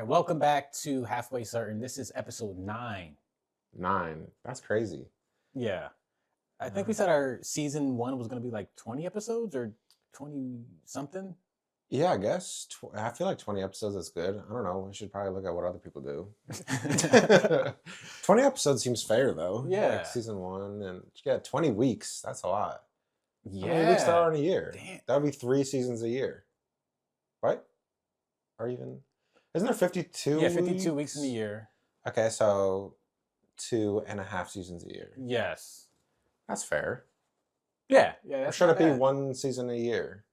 right, welcome back to Halfway Certain. This is episode 9. 9. That's crazy. Yeah. I think we said our season 1 was going to be like 20 episodes or 20 something. Yeah, I guess. I feel like 20 episodes is good. I don't know. We should probably look at what other people do. 20 episodes seems fair, though. Yeah. Like season 1. And yeah, 20 weeks. That's a lot. Yeah. How many weeks there are in a year? Damn. That would be 3 seasons a year. Right? Or even... Isn't there 52 Yeah, 52 weeks in a year. Okay, so 2.5 seasons a year. Yes. That's fair. Yeah. Or should it be 1 season a year?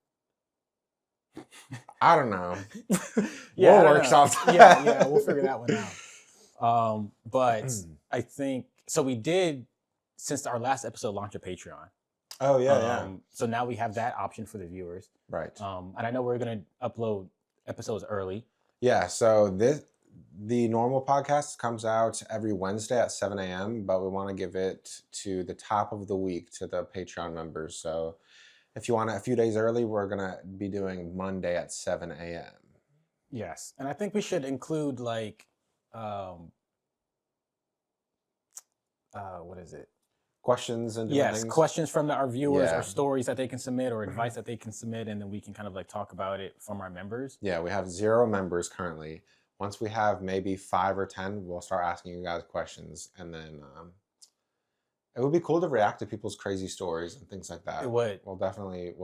I don't know. Yeah, we'll workshop that. Yeah, we'll figure that one out. But I think, so we did, since our last episode, launch a Patreon. Oh, yeah. So now we have that option for the viewers. Right. And I know we're going to upload episodes early. Yeah, so the normal podcast comes out every Wednesday at 7 a.m., but we want to give it to the top of the week to the Patreon members. So if you want a few days early, we're going to be doing Monday at 7 a.m. Yes. And I think we should include like, what is it? Questions and yes, things. Questions from our viewers, Yeah. or stories that they can submit, or advice that they can submit, and then we can kind of like talk about it from our members. Yeah, we have 0 members currently. Once we have maybe 5 or 10, we'll start asking you guys questions, and then it would be cool to react to people's crazy stories and things like that. It would. We'll definitely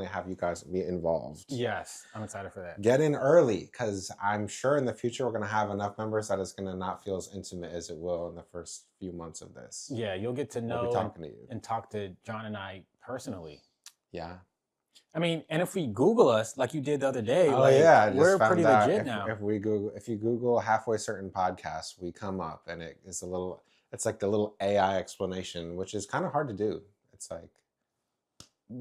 have you guys be involved. Yes, I'm excited for that. Get in early, because I'm sure in the future we're going to have enough members that it's going to not feel as intimate as it will in the first few months of this. Yeah, you'll get to know We'll be talking to you. and talk to John and I personally. Yeah. I mean, and if we Google us like you did the other day, Oh yeah, I just we're found pretty out legit now. if you Google Halfway Certain podcast, we come up, and it's like the little AI explanation, which is kind of hard to do. It's like,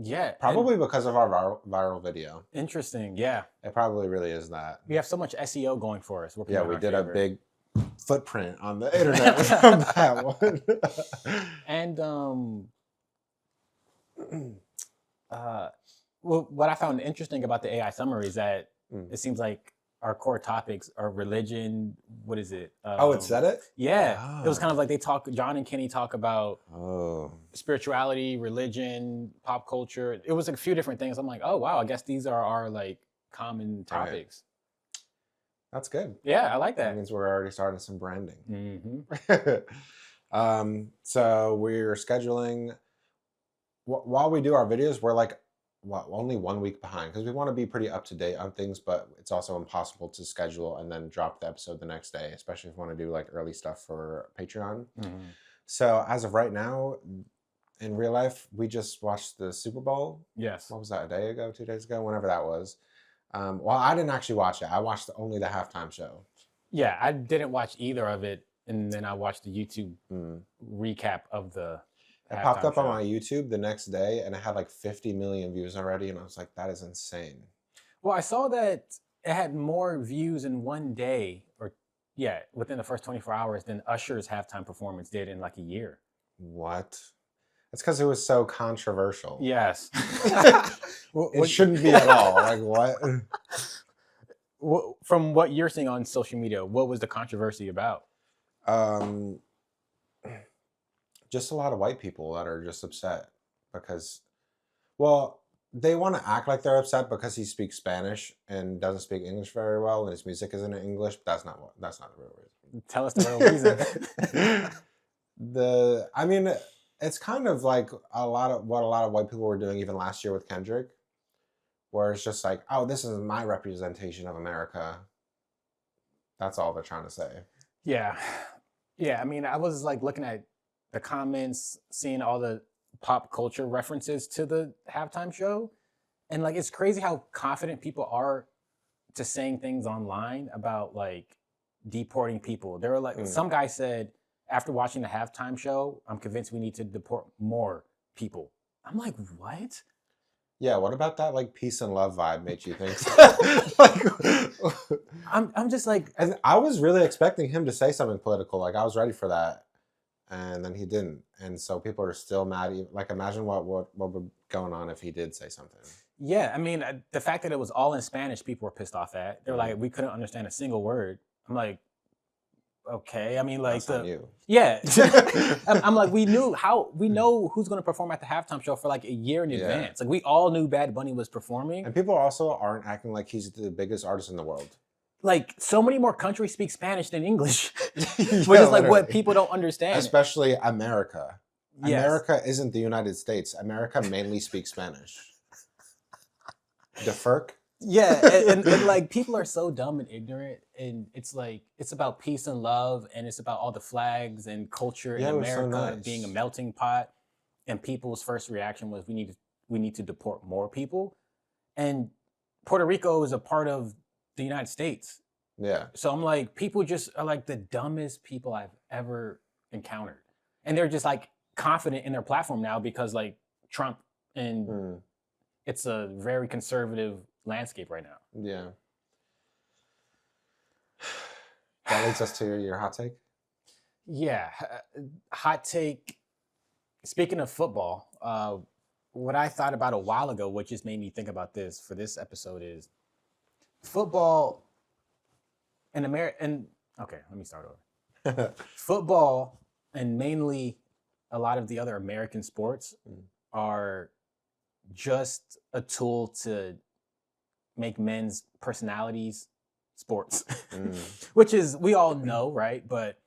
yeah, probably because of our viral video. Interesting. Yeah, It probably really is that. we have so much SEO going for us. Yeah, we did a big footprint on the internet from that one. And well, what I found interesting about the AI summary is that it seems like our core topics are religion. What is it? It said it? Yeah. It was kind of like John and Kenny talk about spirituality, religion, pop culture. It was like a few different things. I'm like, oh, wow, I guess these are our like common topics. Right. That's good. Yeah, I like that. That means we're already starting some branding. Mm-hmm. So we're scheduling, while we do our videos, we're like, only 1 week behind, because we want to be pretty up to date on things, but it's also impossible to schedule and then drop the episode the next day, especially if you want to do like early stuff for Patreon. Mm-hmm. So as of right now, in real life, we just watched the Super Bowl. Yes. What was that, a day ago, 2 days ago, whenever that was. Well, I didn't actually watch it. I watched only the halftime show. Yeah, I didn't watch either of it, and then I watched the YouTube recap of the It popped up on my YouTube the next day, and it had like 50 million views already, and I was like, that is insane. Well, I saw that it had more views in one day, within the first 24 hours than Usher's halftime performance did in like a year. What? It's because it was so controversial. Yes. It shouldn't be at all. Like, what? From what you're seeing on social media, what was the controversy about? Just a lot of white people that are just upset because, well, they want to act like they're upset because he speaks Spanish and doesn't speak English very well, and his music isn't in English. But that's not the real reason. Tell us the real reason. I mean, it's kind of like what a lot of white people were doing even last year with Kendrick, where it's just like, oh, this is my representation of America. That's all they're trying to say. Yeah. I mean, I was like looking at the comments, seeing all the pop culture references to the halftime show. And like, it's crazy how confident people are to saying things online about like deporting people. There were like, some guy said, after watching the halftime show, I'm convinced we need to deport more people. I'm like, what? Yeah, what about that like peace and love vibe made you think? I'm just like, and I was really expecting him to say something political. Like I was ready for that, and then he didn't. And so people are still mad. Like imagine what would be going on if he did say something. Yeah, I mean, the fact that it was all in Spanish, people were pissed off at. They were like, we couldn't understand a single word. I'm like, okay. I mean, like That's on you. yeah. I'm like, we know who's going to perform at the halftime show for like a year in advance. Like we all knew Bad Bunny was performing. And people also aren't acting like he's the biggest artist in the world. Like so many more countries speak Spanish than English, Yeah, which is like literally. what people don't understand. Especially America. Yes. America isn't the United States. America mainly speaks Spanish. The FERC? Yeah, and like people are so dumb and ignorant, and it's like it's about peace and love, and it's about all the flags and culture in Yeah, it was so America nice. being a melting pot. And people's first reaction was we need to deport more people, and Puerto Rico is a part of the United States. Yeah. So I'm like, people just are like the dumbest people I've ever encountered, and they're just like confident in their platform now because like Trump and it's a very conservative landscape right now. Yeah. That leads us to your hot take. Yeah, hot take. Speaking of football, what I thought about a while ago, what just made me think about this for this episode is football in America. And okay, let me start over. Football and mainly a lot of the other American sports are just a tool to make men's personalities sports, which is, we all know, right? But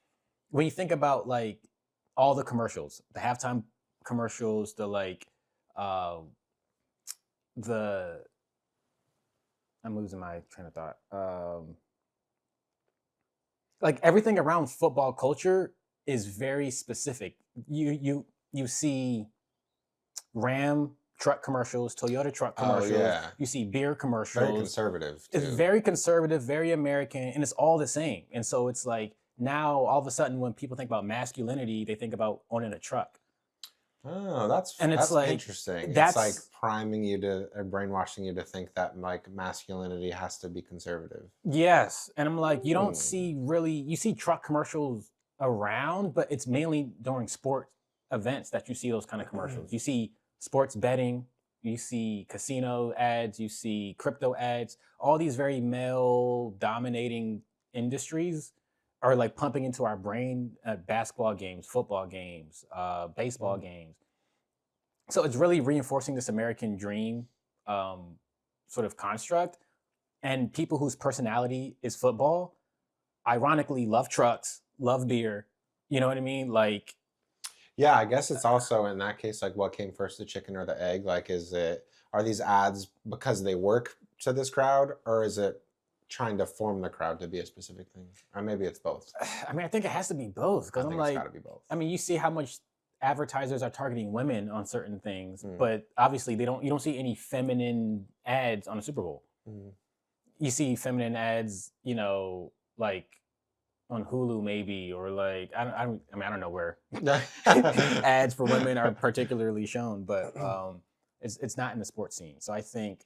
when you think about like all the commercials, the halftime commercials, the like, I'm losing my train of thought. Like everything around football culture is very specific. You see Ram truck commercials, Toyota truck commercials. Oh, yeah. You see beer commercials. Very conservative, too. It's very conservative, very American, and it's all the same. And so it's like now all of a sudden when people think about masculinity, they think about owning a truck. Oh, that's like, interesting. That's it's like priming you to or brainwashing you to think that like masculinity has to be conservative. Yes. And I'm like, you don't see you see truck commercials around, but it's mainly during sport events that you see those kind of commercials. You see sports betting, you see casino ads, you see crypto ads, all these very male dominating industries are like pumping into our brain at basketball games, football games, baseball games. So it's really reinforcing this American dream sort of construct. And people whose personality is football, ironically, love trucks, love beer. You know what I mean? Like, yeah, I guess it's also in that case, like what came first, the chicken or the egg? Like, are these ads because they work to this crowd, or is it trying to form the crowd to be a specific thing? Or maybe it's both. I mean, I think it has to be both because I'm like, it's gotta be both. I mean, you see how much advertisers are targeting women on certain things, but obviously you don't see any feminine ads on the Super Bowl. You see feminine ads, you know, like on Hulu maybe, or like I mean I don't know where ads for women are particularly shown, but it's not in the sports scene. So I think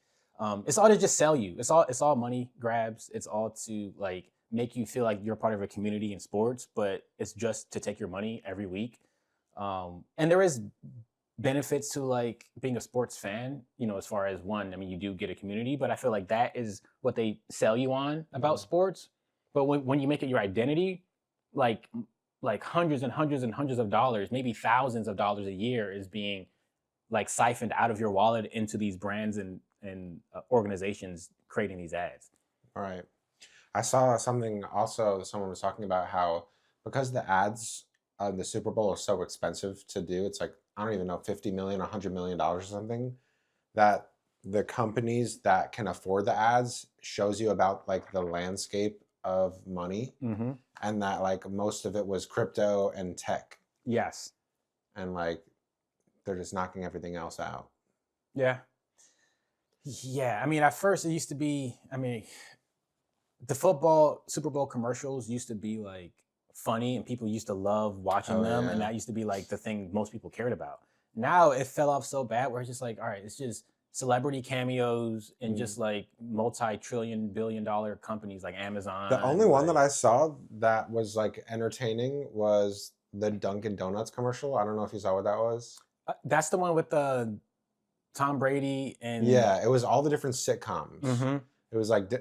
it's all to just sell you. It's all money grabs. It's all to like make you feel like you're part of a community in sports, but it's just to take your money every week. And there is benefits to like being a sports fan, you know, as far as one, I mean, you do get a community, but I feel like that is what they sell you on about sports. But when you make it your identity, like hundreds and hundreds and hundreds of dollars, maybe thousands of dollars a year is being like siphoned out of your wallet into these brands and organizations creating these ads. All right. I saw something also, someone was talking about how because the ads on the Super Bowl are so expensive to do, it's like, I don't even know, $50 million, $100 million or something, that the companies that can afford the ads shows you about like the landscape of money, and that like most of it was crypto and tech. Yes. And like they're just knocking everything else out. Yeah. I mean, at first it used to be, I mean, the football Super Bowl commercials used to be like funny and people used to love watching them. Yeah. And that used to be like the thing most people cared about. Now it fell off so bad where it's just like, all right, it's just celebrity cameos and just like multi-trillion billion-dollar companies like Amazon. The only one that I saw that was like entertaining was the Dunkin' Donuts commercial. I don't know if you saw what that was. That's the one with the Tom Brady and yeah, it was all the different sitcoms. It was like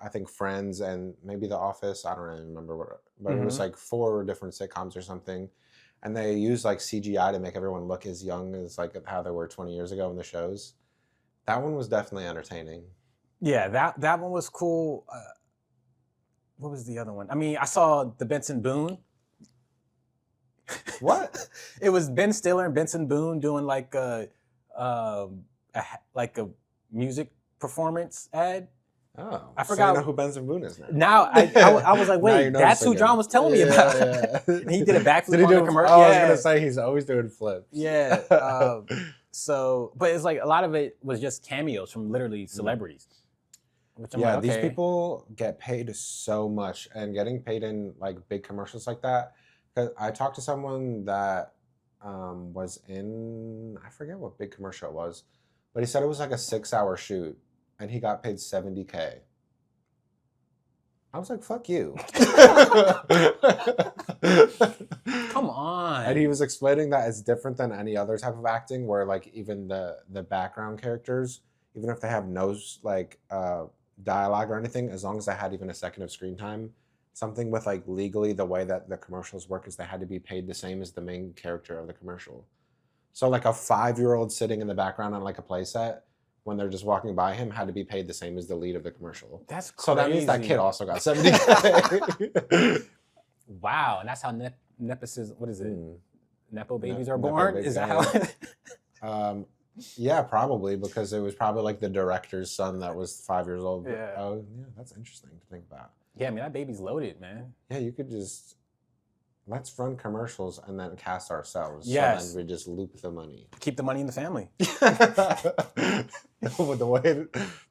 I think Friends and maybe The Office. I don't really remember what, but it was Mhm. like 4 different sitcoms or something, and they used like CGI to make everyone look as young as like how they were 20 years ago in the shows. That one was definitely entertaining. Yeah, that one was cool. What was the other one? I mean, I saw the Benson Boone. What? It was Ben Stiller and Benson Boone doing like like a music performance ad. Oh, I so forgot. you know who Benson Boone is now. Now I was like, Now you're wait, that's who noticing John it. was telling me about. Yeah. And he did a backflip Did he on do? the commercial. Oh, I was Yeah, gonna say he's always doing flips. yeah. So, but it's like a lot of it was just cameos from literally celebrities. Which I'm Yeah, like, these okay. people get paid so much, and getting paid in like big commercials like that. Because I talked to someone that was in, I forget what big commercial it was, but he said it was like a 6-hour shoot, and he got paid $70K. I was like, "Fuck you." Come on. And he was explaining that it's different than any other type of acting, where like even the background characters, even if they have no like dialogue or anything, as long as they had even a second of screen time, something with like legally the way that the commercials work is they had to be paid the same as the main character of the commercial. So like a 5-year-old sitting in the background on like a play set, when they're just walking by him, had to be paid the same as the lead of the commercial. That's crazy. So that means that kid also got $70K. Wow, and that's how nepotism. What is it? Nepo babies are Nepo born. babies, Is that how? Yeah, probably, because it was probably like the director's son that was 5 years old. But, Yeah. oh, yeah, that's interesting to think about. Yeah, I mean that baby's loaded, man. Yeah, you could just let's run commercials and then cast ourselves. Yes. So then we just loop the money. Keep the money in the family. With the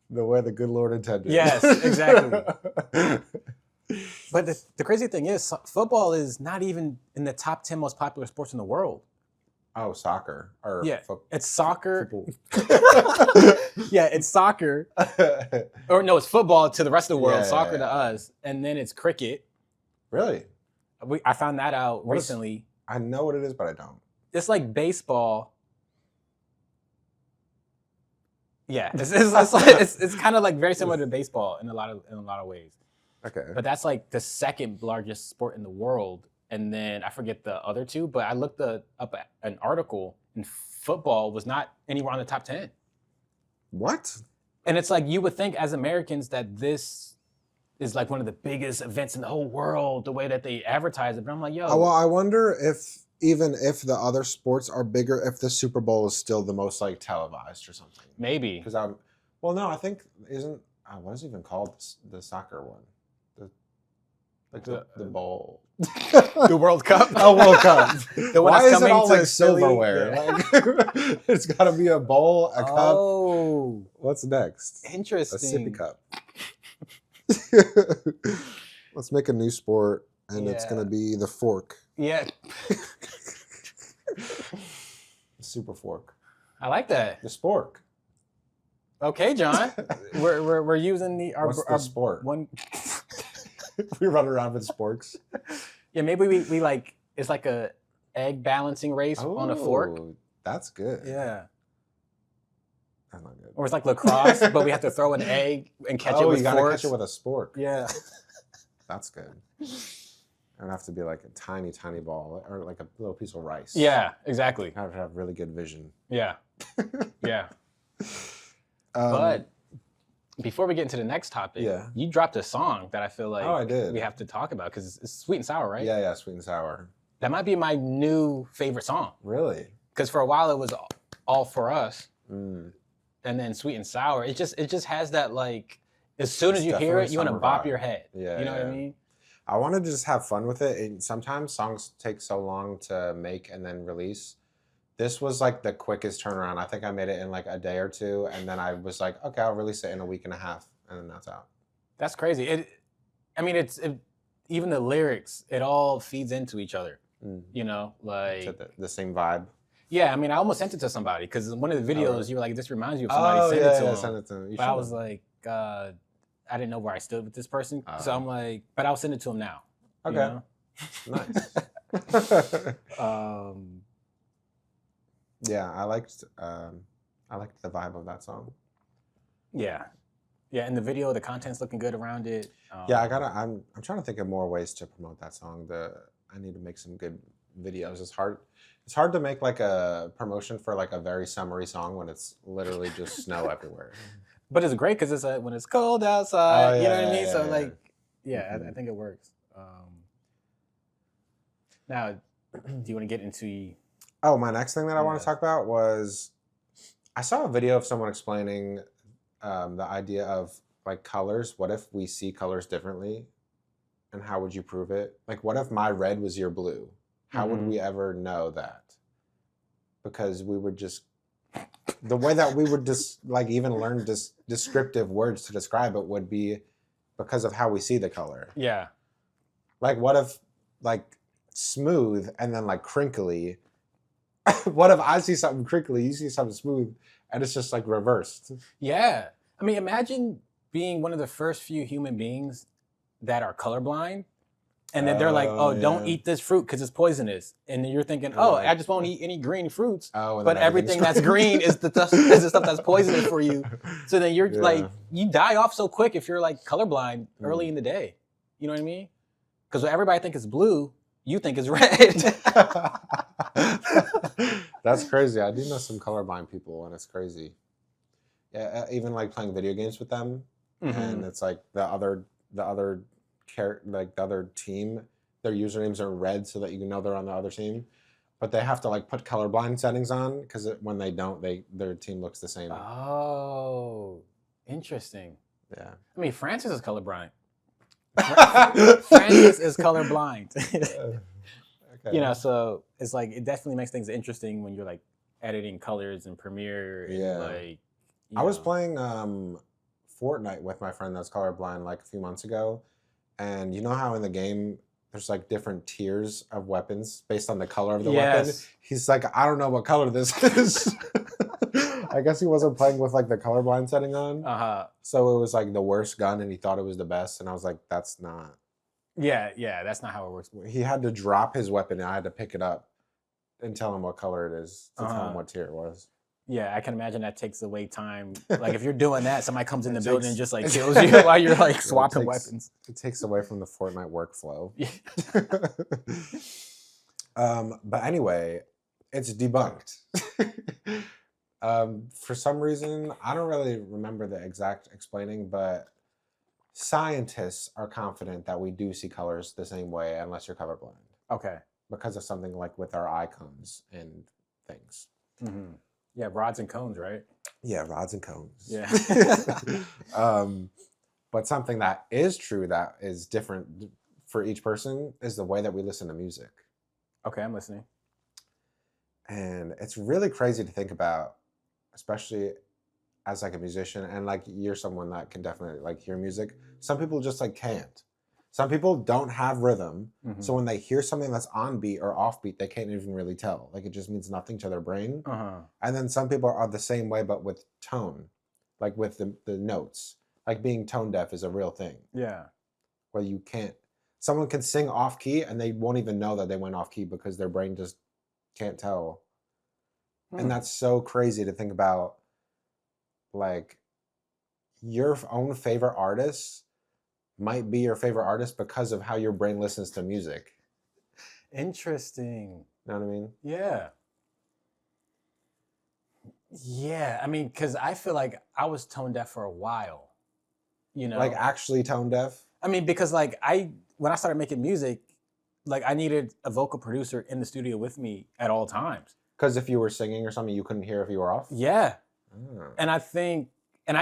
way the good Lord intended. Yes, exactly. But the crazy thing is, football is not even in the top 10 most popular sports in the world. Oh, soccer. Or Yeah, it's soccer. football. Yeah, it's soccer. Or no, it's football to the rest of the world, Yeah, soccer yeah. to us, and then it's cricket. Really? I found that out What is- recently. I know what it is, but I don't. It's like baseball. Yeah, it's kind of like very similar to baseball in a lot of ways. Okay. But that's like the second largest sport in the world. And then I forget the other two, but I looked up an article, and football was not anywhere on the top 10. What? And it's like you would think as Americans that this is like one of the biggest events in the whole world, the way that they advertise it. But I'm like, yo, Well, I wonder if even if the other sports are bigger, if the Super Bowl is still the most like televised or something. maybe. Because no, I think isn't what is it even called the soccer one, the bowl, The World Cup. Oh, World Cup. The one Why that's is it coming all to like Philly? silverware? Yeah. Like, it's got to be a bowl, a cup. Oh, What's next? A interesting. sippy cup. Let's make a new sport, and it's Yeah. gonna be the fork, Yeah, the super fork, I like that. the spork. Okay, John, we're using What's the sport? one. We run around with sporks. Yeah, maybe we like it's like a egg balancing race on a fork. Oh, that's good. Yeah, That's not good. or it's like lacrosse, but we have to throw an egg and catch it with you gotta forks. catch it with a spork. Yeah, That's good. It'd have to be like a tiny, tiny ball, or like a little piece of rice. yeah, exactly. I have to have really good vision. Yeah, yeah. But before we get into the next topic, Yeah. you dropped a song that I feel like I did. we have to talk about because it's sweet and sour, right? Yeah, sweet and sour. That might be my new favorite song Really? because for a while it was all for us, Mm. and then sweet and sour. It just has that like as soon as It's you hear it, definitely you want to summer bop vibe. your head. Yeah, You know what I yeah. mean? I want to just have fun with it. And sometimes songs take so long to make and then release. This was like the quickest turnaround. I think I made it in like a day or two, and then I was like, okay, I'll release it in a week and a half, and then that's out. That's crazy. Even the lyrics, it all feeds into each other. Mm. You know, like Is it the same vibe? yeah. I mean, I almost sent it to somebody because one of the videos right. you were like, "This reminds you of somebody." Send it to him. Send it to him. You But I should've. was like, I didn't know where I stood with this person, so Oh. I'm like, but I'll send it to him now. you Okay. know? Nice. Um, Yeah, I liked the vibe of that song. yeah, Yeah, and the video, the content's looking good around it. Yeah, I'm trying to think of more ways to promote that song. I need to make some good videos. It's hard to make like a promotion for like a very summery song when it's literally just snow everywhere. But it's great because it's when it's cold outside. Oh, You know what I mean? yeah, So yeah, like, yeah, Mhm. I think it works. Now, do you want to get into? Oh, my next thing that I want Yeah. to talk about was I saw a video of someone explaining the idea of like colors. What if we see colors differently? And how would you prove it? Like, what if my red was your blue? How would we ever know that? Because we would just, the way that we would just like even learn descriptive words to describe it would be because of how we see the color. Yeah. Like, what if like smooth and then like crinkly? What if I see something crinkly, you see something smooth, and it's just like reversed? Yeah. I mean, imagine being one of the first few human beings that are colorblind. And then they're like, oh, don't yeah. eat this fruit because it's poisonous. And then you're thinking, oh, like- I just won't eat any green fruits. Oh, and But then everything everything's that's green is the stuff that's poisonous for you. So then you're Yeah. like, you die off so quick if you're like colorblind early Mm. in the day. You know what I mean? Because everybody think it's blue, you think it's red. That's crazy. I do know some colorblind people, and it's crazy. Yeah, even like playing video games with them, and it's like the other team, their usernames are red so that you know they're on the other team, but they have to like put colorblind settings on because when they don't, their team looks the same. Oh, interesting. Yeah. I mean, Francis is colorblind. Francis is colorblind. Okay. You know, so it's like it definitely makes things interesting when you're like editing colors in Premiere. And Yeah. like, I was playing Fortnite with my friend that's colorblind like a few months ago, and you know how in the game there's like different tiers of weapons based on the color of the weapon? He's like, I don't know what color this is. I guess he wasn't playing with like the colorblind setting on. So it was like the worst gun and he thought it was the best, and I was like, that's not. Yeah, that's not how it works. He had to drop his weapon and I had to pick it up and tell him what color it is to tell him what tier it was. Yeah, I can imagine that takes away time. Like if you're doing that, somebody comes in the building and just like it kills you while you're like swapping weapons. It takes away from the Fortnite workflow. But anyway, it's debunked. For some reason, I don't really remember the exact explaining, but scientists are confident that we do see colors the same way unless you're colorblind. Okay. Because of something like with our icons and things. Yeah, rods and cones, right? Yeah, rods and cones. Yeah. But something that is true that is different for each person is the way that we listen to music. Okay, I'm listening. And it's really crazy to think about, especially as like a musician, and like you're someone that can definitely like hear music. Some people just like can't. Some people don't have rhythm. So when they hear something that's on beat or off beat, they can't even really tell. Like it just means nothing to their brain. And then some people are the same way, but with tone, like with the notes. Like being tone deaf is a real thing. Yeah. Where you can't, someone can sing off key and they won't even know that they went off key because their brain just can't tell. And that's so crazy to think about, like your own favorite artist might be your favorite artist because of how your brain listens to music. Interesting. You know what I mean? Yeah. Yeah, I mean, because I feel like I was tone deaf for a while, you know? Like actually tone deaf? I mean, because like when I started making music, like I needed a vocal producer in the studio with me at all times. Because if you were singing or something, you couldn't hear if you were off? Yeah. Oh. And I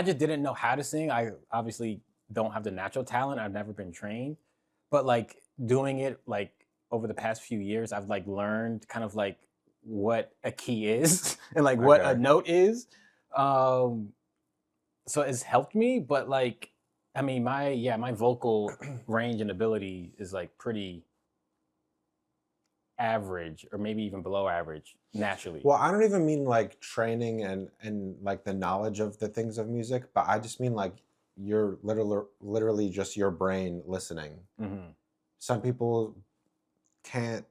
just didn't know how to sing. I obviously don't have the natural talent. I've never been trained. But like doing it like over the past few years, I've like learned kind of like what a key is and like what a note is. So it's helped me, but like, I mean, my vocal range and ability is like pretty average or maybe even below average naturally. Well, I don't even mean like training and like the knowledge of the things of music, but I just mean like you're literally just your brain listening. Some people can't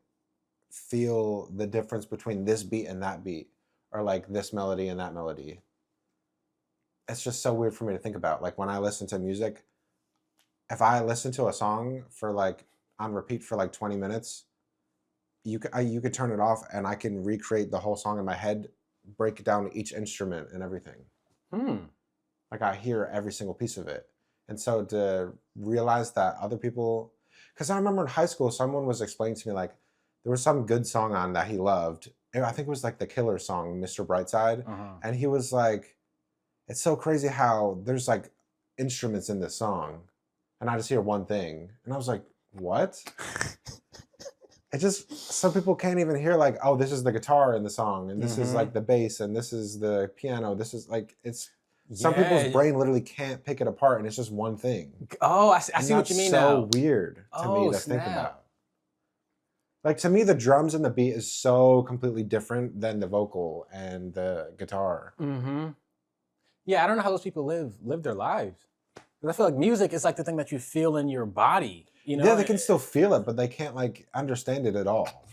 feel the difference between this beat and that beat, or like this melody and that melody. it's just so weird for me to think about. Like when I listen to music, if I listen to a song for like on repeat for like 20 minutes, you could turn it off and I can recreate the whole song in my head, break down each instrument and everything. Like I hear every single piece of it. And so to realize that other people, because I remember in high school, someone was explaining to me like there was some good song on that he loved. And I think it was like the Killer song, Mr. Brightside. And he was like, it's so crazy how there's like instruments in this song. And I just hear one thing. And I was like, what? It just, some people can't even hear like, oh, this is the guitar in the song. And this is like the bass. And this is the piano. This is like, it's, some people's brain literally can't pick it apart. And it's just one thing. Oh, I see what you mean now. It's so weird to me to think about. Like to me, the drums and the beat is so completely different than the vocal and the guitar. Yeah, I don't know how those people live their lives. Because I feel like music is like the thing that you feel in your body. You know? Yeah, they can still feel it, but they can't like understand it at all.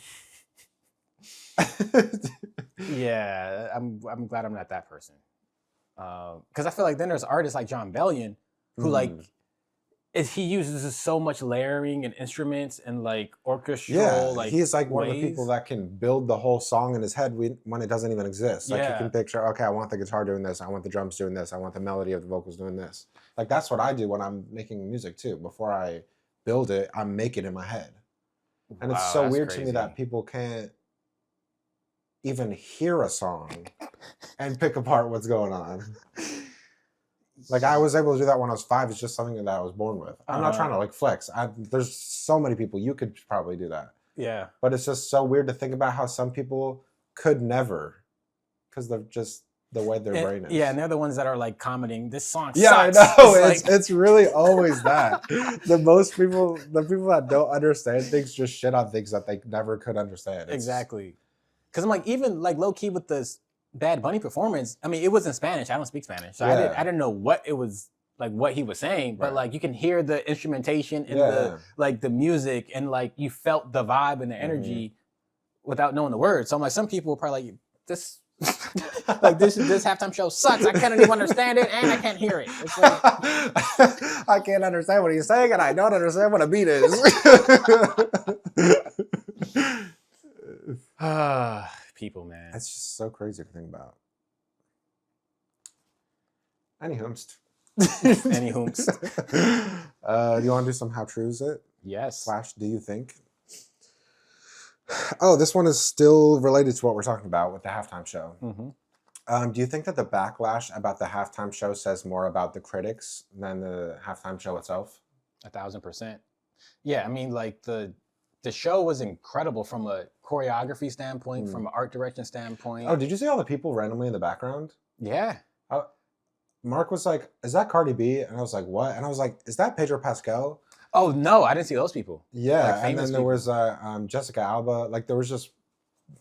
Yeah, I'm glad I'm not that person. Because I feel like then there's artists like John Bellion who like he uses so much layering and instruments and like orchestral like he's like one of the ways. people that can build the whole song in his head when it doesn't even exist. Like you can picture, okay, I want the guitar doing this, I want the drums doing this, I want the melody of the vocals doing this. Like that's what I do when I'm making music too. Before I build it, I make it in my head. And it's so weird to me that people can't even hear a song and pick apart what's going on. Like I was able to do that when I was 5. It's just something that I was born with. I'm not trying to like flex. There's so many people you could probably do that. Yeah. But it's just so weird to think about how some people could never, because they're just the way their brain is. Yeah, and they're the ones that are like commenting, this song sucks. Yeah, I know. It's really always that. The people that don't understand things just shit on things that they never could understand. Exactly. Because I'm like, even like low key with this Bad Bunny performance, I mean, it was in Spanish. I don't speak Spanish. So I didn't know what it was, like what he was saying. But like you can hear the instrumentation and the like the music and like you felt the vibe and the energy without knowing the words. So I'm like, some people are probably like, this like this halftime show sucks. I can't even understand it and I can't hear it. It's like, I can't understand what he's saying and I don't understand what a beat is. People, man. It's just so crazy to think about. Any hoomst. Any hoomst. Do you want to do some how true is it? Yes. / do you think? Oh, this one is still related to what we're talking about with the halftime show. Do you think that the backlash about the halftime show says more about the critics than the halftime show itself? 1,000%. Yeah, I mean, like the show was incredible from a choreography standpoint, from an art direction standpoint. Oh, did you see all the people randomly in the background? Yeah. Mark was like, is that Cardi B? And I was like, what? And I was like, is that Pedro Pascal? Oh, no, I didn't see those people. Yeah, like, and then there was Jessica Alba. Like, there was just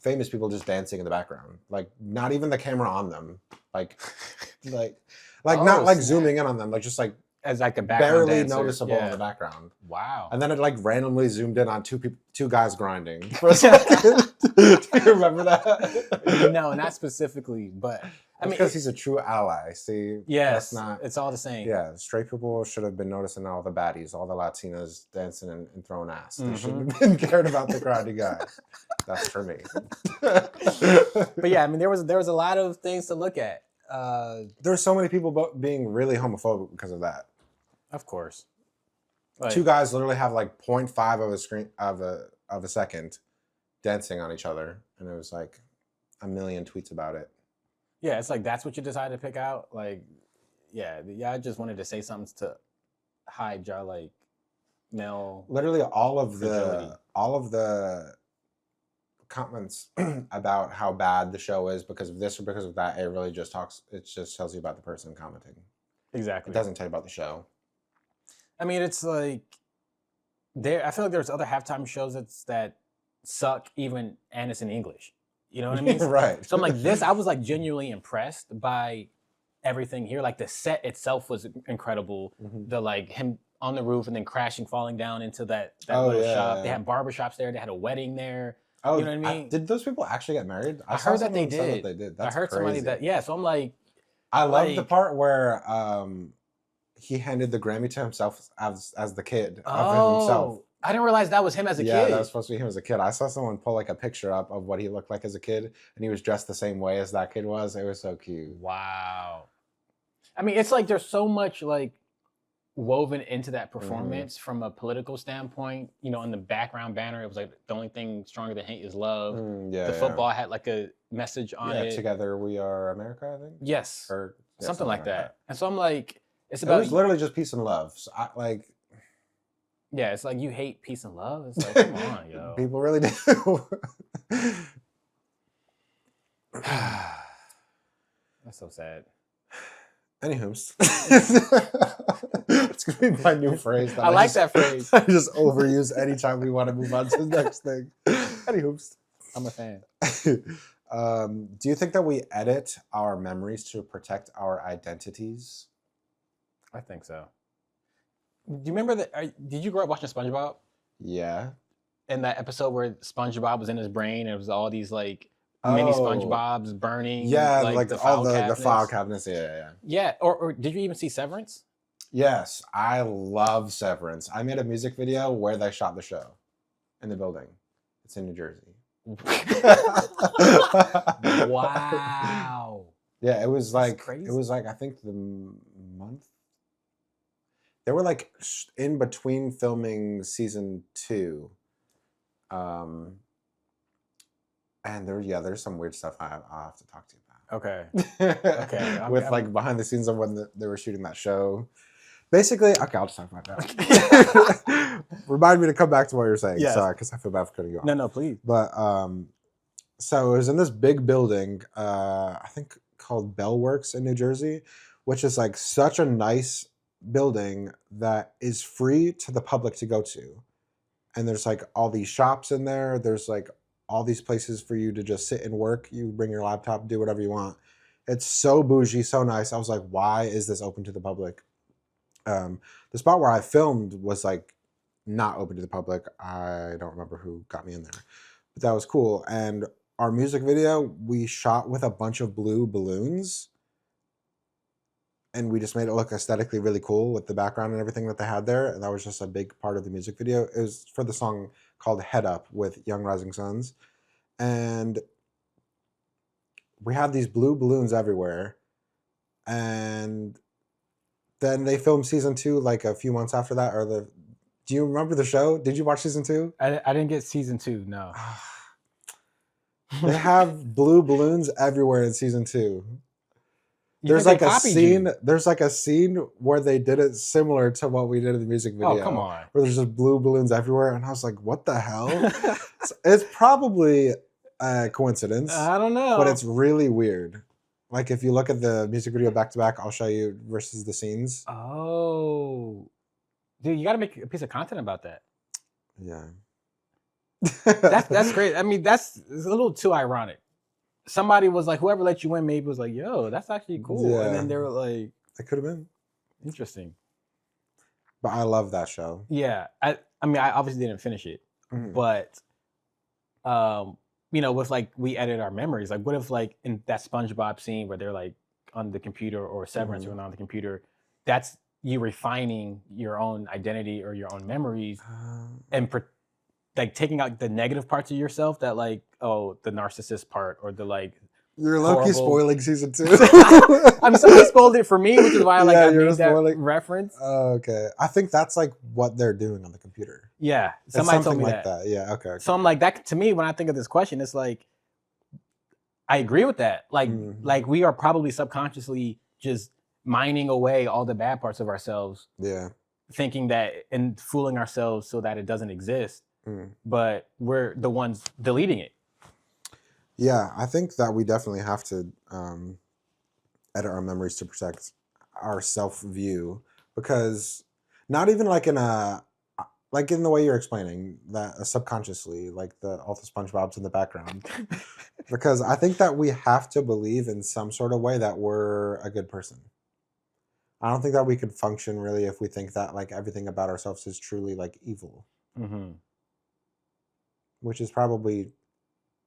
famous people just dancing in the background. Like, not even the camera on them. Like not like zooming in on them. Like, just like, as like a background barely dancer. noticeable in the background. Wow. And then it like randomly zoomed in on two guys grinding for a second. Do you remember that? No, not specifically, but I mean, because he's a true ally. See, yes, that's not. It's all the same. Yeah, straight people should have been noticing all the baddies, all the Latinas dancing and throwing ass. They shouldn't have been cared about the grinding guy. That's for me. But yeah, I mean, there was a lot of things to look at. There's so many people being really homophobic because of that. Of course. Like, 2 guys literally have like 0.5 of a screen of a second dancing on each other, and it was like a million tweets about it. Yeah, it's like that's what you decided to pick out. Like, yeah, I just wanted to say something to hide your like male. Literally all of fragility. the comments about how bad the show is because of this or because of that. It really just talks. It just tells you about the person commenting. Exactly. It doesn't tell you about the show. I mean, it's like I feel like there's other halftime shows that suck even and it's in English. You know what I mean? Right. So I'm like this. I was like genuinely impressed by everything here. Like the set itself was incredible. The like him on the roof and then crashing, falling down into that little shop. Yeah. They had barbershops there. They had a wedding there. Oh, you know what I mean? Did those people actually get married? I heard that they said did. That they did. I heard somebody that. Yeah. So I'm like, I love the Like, part where he handed the Grammy to himself as the kid of himself. oh, I didn't realize that was him as a Yeah, that was kid. supposed to be him as a kid. I saw someone pull like a picture up of what he looked like as a kid, and he was dressed the same way as that kid was. It was so cute. Wow. I mean, it's like there's so much like woven into that performance from a political standpoint. You know, in the background banner, it was like the only thing stronger than hate is love. Yeah, The football had like a message on yeah. it. Together we are America, I think. Yes, Or yeah, something like that. And so I'm like, it's It about was literally just peace and love. So yeah, it's like you hate peace and love. It's like, come on, yo. people really do. That's so sad. Anywho, it's gonna be my new phrase. I like that phrase. I just overuse anytime we want to move on to the next thing. Anywho, I'm a fan. Do you think that we edit our memories to protect our identities? I think so. Do you remember that? Did you grow up watching SpongeBob? Yeah. In that episode where SpongeBob was in his brain, and it was all these like mini SpongeBobs burning. Yeah, like the all file the file cabinets. cabinets. Yeah. Yeah, or did you even see Severance? Yes, I love Severance. I made a music video where they shot the show in the building. It's in New Jersey. Wow. Yeah, it was That's like crazy. it was like I think the month. They were like in between filming season 2. And there's some weird stuff I'll have to talk to you about. Okay. Okay. With like behind the scenes of when they were shooting that show. Basically, okay, I'll just talk about that. Remind me to come back to what you're saying. Yes. Sorry, because I feel bad for cutting you off. No, please. But so it was in this big building, I think called Bellworks in New Jersey, which is like such a nice building that is free to the public to go to. And there's like all these shops in there. There's like all these places for you to just sit and work. You bring your laptop, do whatever you want. It's so bougie, so nice. I was like, why is this open to the public? The spot where I filmed was like not open to the public. I don't remember who got me in there, but that was cool. And our music video, we shot with a bunch of blue balloons, and we just made it look aesthetically really cool with the background and everything that they had there. And that was just a big part of the music video. It was for the song called Head Up with Young Rising Suns. And we had these blue balloons everywhere. And then they filmed season 2 like a few months after that. Do you remember the show? Did you watch season 2? I didn't get season 2, no. They have blue balloons everywhere in season 2. There's like a scene. There's like a scene where they did it similar to what we did in the music video. Oh, come on. Where there's just blue balloons everywhere, and I was like, "What the hell?" It's probably a coincidence. I don't know, but it's really weird. Like if you look at the music video back to back, I'll show you versus the scenes. Oh, dude, you got to make a piece of content about that. Yeah, that's great. I mean, it's a little too ironic. Somebody was like, whoever let you in maybe was like, yo, that's actually cool. Yeah. And then they were like, it could have been interesting. But I love that show. Yeah. I mean, I obviously didn't finish it, but, you know, with like, we edit our memories. Like, what if like in that SpongeBob scene where they're like on the computer, or Severance when on the computer, that's you refining your own identity or your own memories and like taking out the negative parts of yourself, that like, oh, the narcissist part, or the like. You're low-key spoiling season 2. I'm sorry, spoiled it for me, which is why I made that reference. Oh, okay. I think that's like what they're doing on the computer. Yeah, somebody told me like that. Yeah, okay. So I'm like, that to me, when I think of this question, it's like, I agree with that. Like, like we are probably subconsciously just mining away all the bad parts of ourselves. Yeah. Thinking that and fooling ourselves so that it doesn't exist. But we're the ones deleting it. Yeah, I think that we definitely have to edit our memories to protect our self-view, because not even like in the way you're explaining that subconsciously, like all the SpongeBob's in the background, because I think that we have to believe in some sort of way that we're a good person. I don't think that we could function really if we think that like everything about ourselves is truly like evil. Which is probably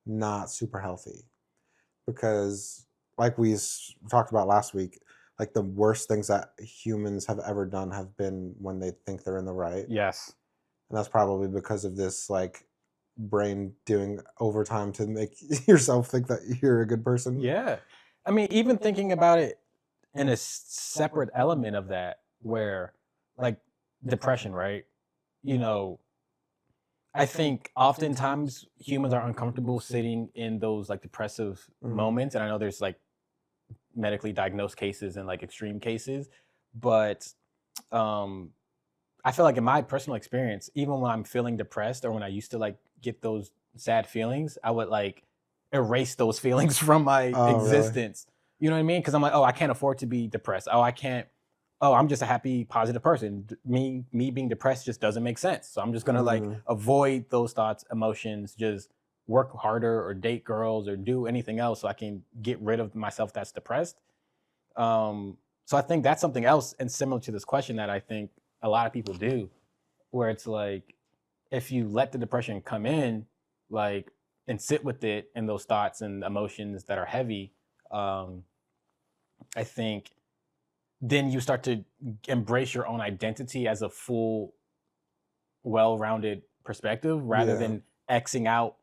not super healthy, because like we talked about last week, like the worst things that humans have ever done have been when they think they're in the right. Yes. And that's probably because of this like brain doing overtime to make yourself think that you're a good person. Yeah. I mean, even thinking about it in a separate element of that, where like depression, right? You know, I think oftentimes humans are uncomfortable sitting in those like depressive moments. And I know there's like medically diagnosed cases and like extreme cases, but um I feel like in my personal experience, even when I'm feeling depressed or when I used to like get those sad feelings, I would like erase those feelings from my Oh, really? existence. You know what I mean? Because I'm like, oh, I can't afford to be depressed. Oh, I can't. Oh, I'm just a happy, positive person. Me being depressed just doesn't make sense. So I'm just gonna like avoid those thoughts, emotions, just work harder or date girls or do anything else so I can get rid of myself that's depressed. So I think that's something else and similar to this question that I think a lot of people do, where it's like if you let the depression come in, like and sit with it and those thoughts and emotions that are heavy, I think then you start to embrace your own identity as a full, well-rounded perspective rather Yeah. than Xing out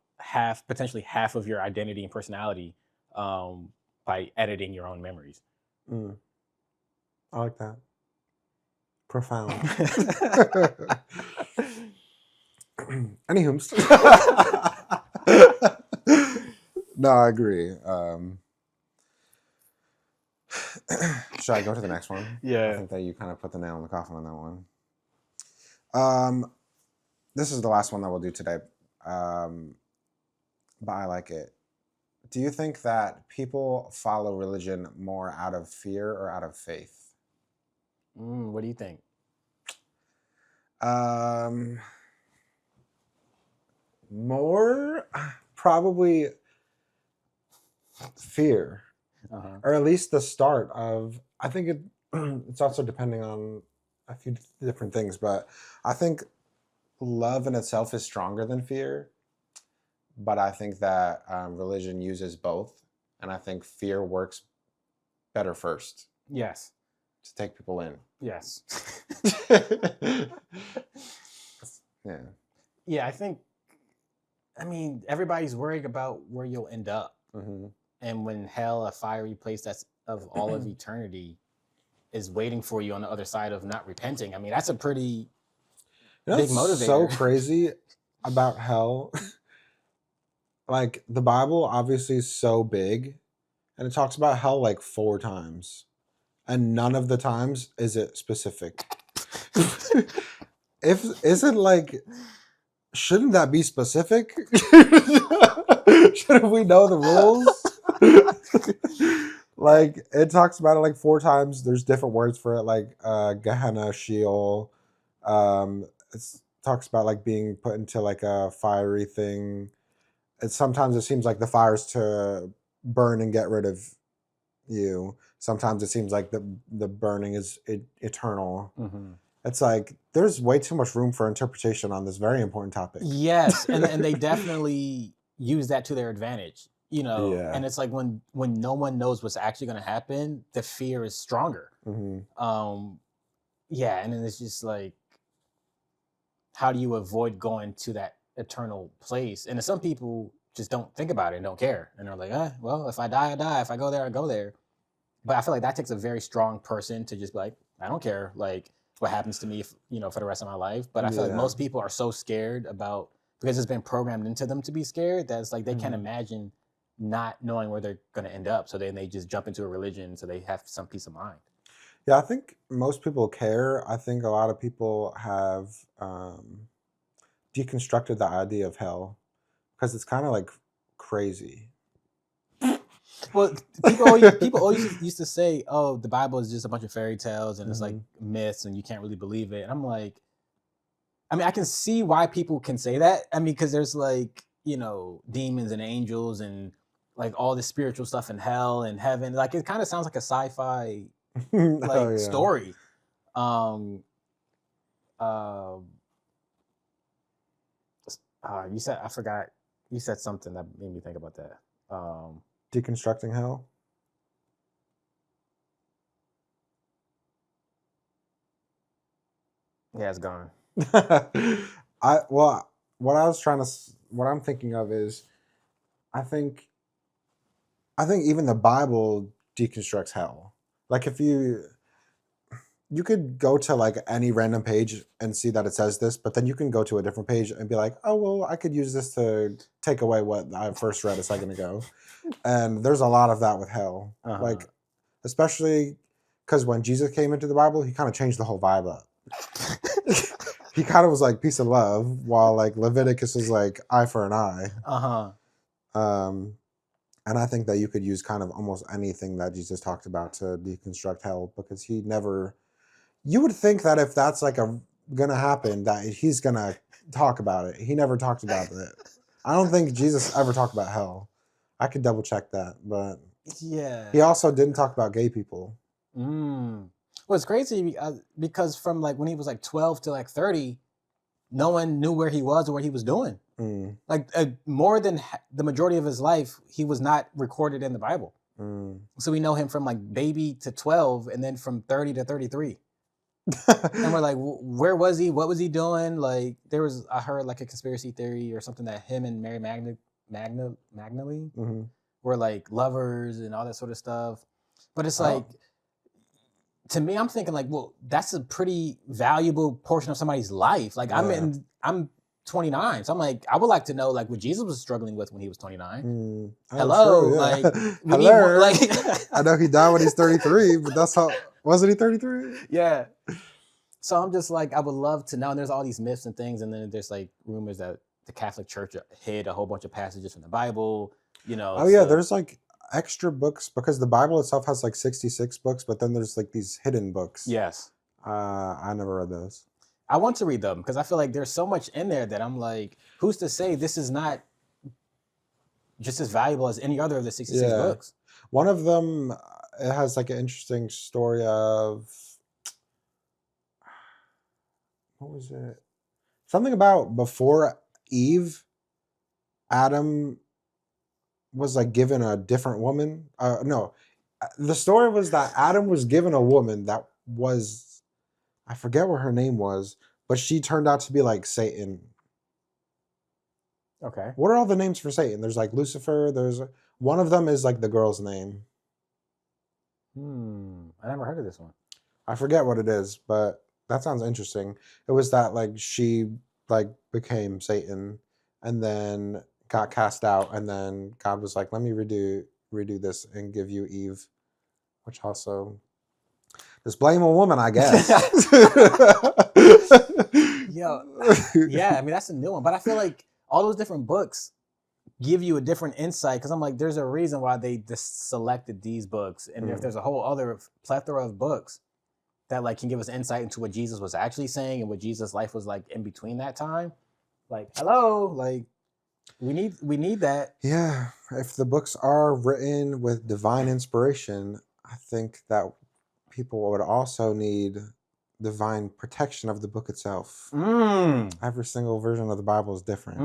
potentially half of your identity and personality by editing your own memories. I like that. Profound. Anywho. No, I agree. Should I go to the next one? Yeah. I think that you kind of put the nail in the coffin on that one. This is the last one that we'll do today, but I like it. Do you think that people follow religion more out of fear or out of faith? What do you think? More probably fear, or at least the start of. I think it's also depending on a few different things, but I think love in itself is stronger than fear. But I think that religion uses both, and I think fear works better first. Yes. To take people in. Yes. Yeah. Yeah, I mean, everybody's worried about where you'll end up. And when hell, a fiery place that's of all of eternity, is waiting for you on the other side of not repenting. I mean, that's a pretty big motivator. So crazy about hell. Like the Bible obviously is so big, and it talks about hell like 4 times. And none of the times is it specific. Isn't like, shouldn't that be specific? Shouldn't we know the rules? Like it talks about it like 4 times. There's different words for it, like Gehenna, Sheol. It talks about like being put into like a fiery thing. Sometimes it seems like the fire's to burn and get rid of you. Sometimes it seems like the burning is eternal. It's like there's way too much room for interpretation on this very important topic. Yes, and they definitely use that to their advantage, you know. Yeah. And it's like when no one knows what's actually going to happen, the fear is stronger. Yeah, and then it's just like, how do you avoid going to that eternal place? And some people just don't think about it and don't care, and they're like, well, if I die, I die. If I go there, I go there. But I feel like that takes a very strong person to just be like, I don't care, like what happens to me, for the rest of my life. But I feel like most people are so scared because it's been programmed into them to be scared that it's like they can't imagine not knowing where they're going to end up. So then they just jump into a religion so they have some peace of mind. Yeah, I think most people care. I think a lot of people have deconstructed the idea of hell because it's kind of like crazy. Well, people always used to say, "Oh, the Bible is just a bunch of fairy tales and it's like myths and you can't really believe it." And I'm like, I mean, I can see why people can say that. I mean, because there's like, demons and angels and like all this spiritual stuff in hell and heaven. Like it kind of sounds like a sci-fi story. You said, I forgot. You said something that made me think about that. Deconstructing hell. Yeah, it's gone. What I'm thinking of is, I think even the Bible deconstructs hell. Like if you could go to like any random page and see that it says this, but then you can go to a different page and be like, oh well, I could use this to take away what I first read a second ago. And there's a lot of that with hell. Like especially because when Jesus came into the Bible, he kind of changed the whole vibe up. He kind of was like peace and love, while like Leviticus is like eye for an eye. And I think that you could use kind of almost anything that Jesus talked about to deconstruct hell, because he never. You would think that if that's like gonna happen, that he's gonna talk about it. He never talked about it. I don't think Jesus ever talked about hell. I could double check that, but yeah, he also didn't talk about gay people. Well, it's crazy because from like when he was like 12 to like 30, no one knew where he was or what he was doing. Like more than the majority of his life, he was not recorded in the Bible. So we know him from like baby to 12, and then from 30 to 33. And we're like, where was he? What was he doing? Like I heard like a conspiracy theory or something that him and Mary Magdalene were like lovers and all that sort of stuff. But it's like, to me, I'm thinking like, well, that's a pretty valuable portion of somebody's life. Like I'm 29, so I'm like, I would like to know like what Jesus was struggling with when he was 29. Hello, true, yeah. like Hello. need more, like I know he died when he's 33, but that's how wasn't he 33? Yeah. So I'm just like, I would love to know. And there's all these myths and things, and then there's like rumors that the Catholic Church hid a whole bunch of passages from the Bible. Oh yeah, there's like extra books, because the Bible itself has like 66 books, but then there's like these hidden books. Yes. I never read those. I want to read them because I feel like there's so much in there that I'm like, who's to say this is not just as valuable as any other of the 66 books? One of them, it has like an interesting story of, what was it? Something about before Eve, Adam was like given a different woman. No, the story was that Adam was given a woman that was, I forget what her name was, but she turned out to be like Satan. Okay. What are all the names for Satan? There's like Lucifer. There's one of them is like the girl's name. I never heard of this one. I forget what it is, but that sounds interesting. It was that like she like became Satan and then got cast out, and then God was like, let me redo this and give you Eve, which also just blame a woman, I guess. Yeah, I mean that's a new one, but I feel like all those different books give you a different insight, because I'm like, there's a reason why they just selected these books, and if there's a whole other plethora of books that like can give us insight into what Jesus was actually saying and what Jesus' life was like in between that time, like hello, like we need that. Yeah, if the books are written with divine inspiration, I think that people would also need divine protection of the book itself. Every single version of the Bible is different.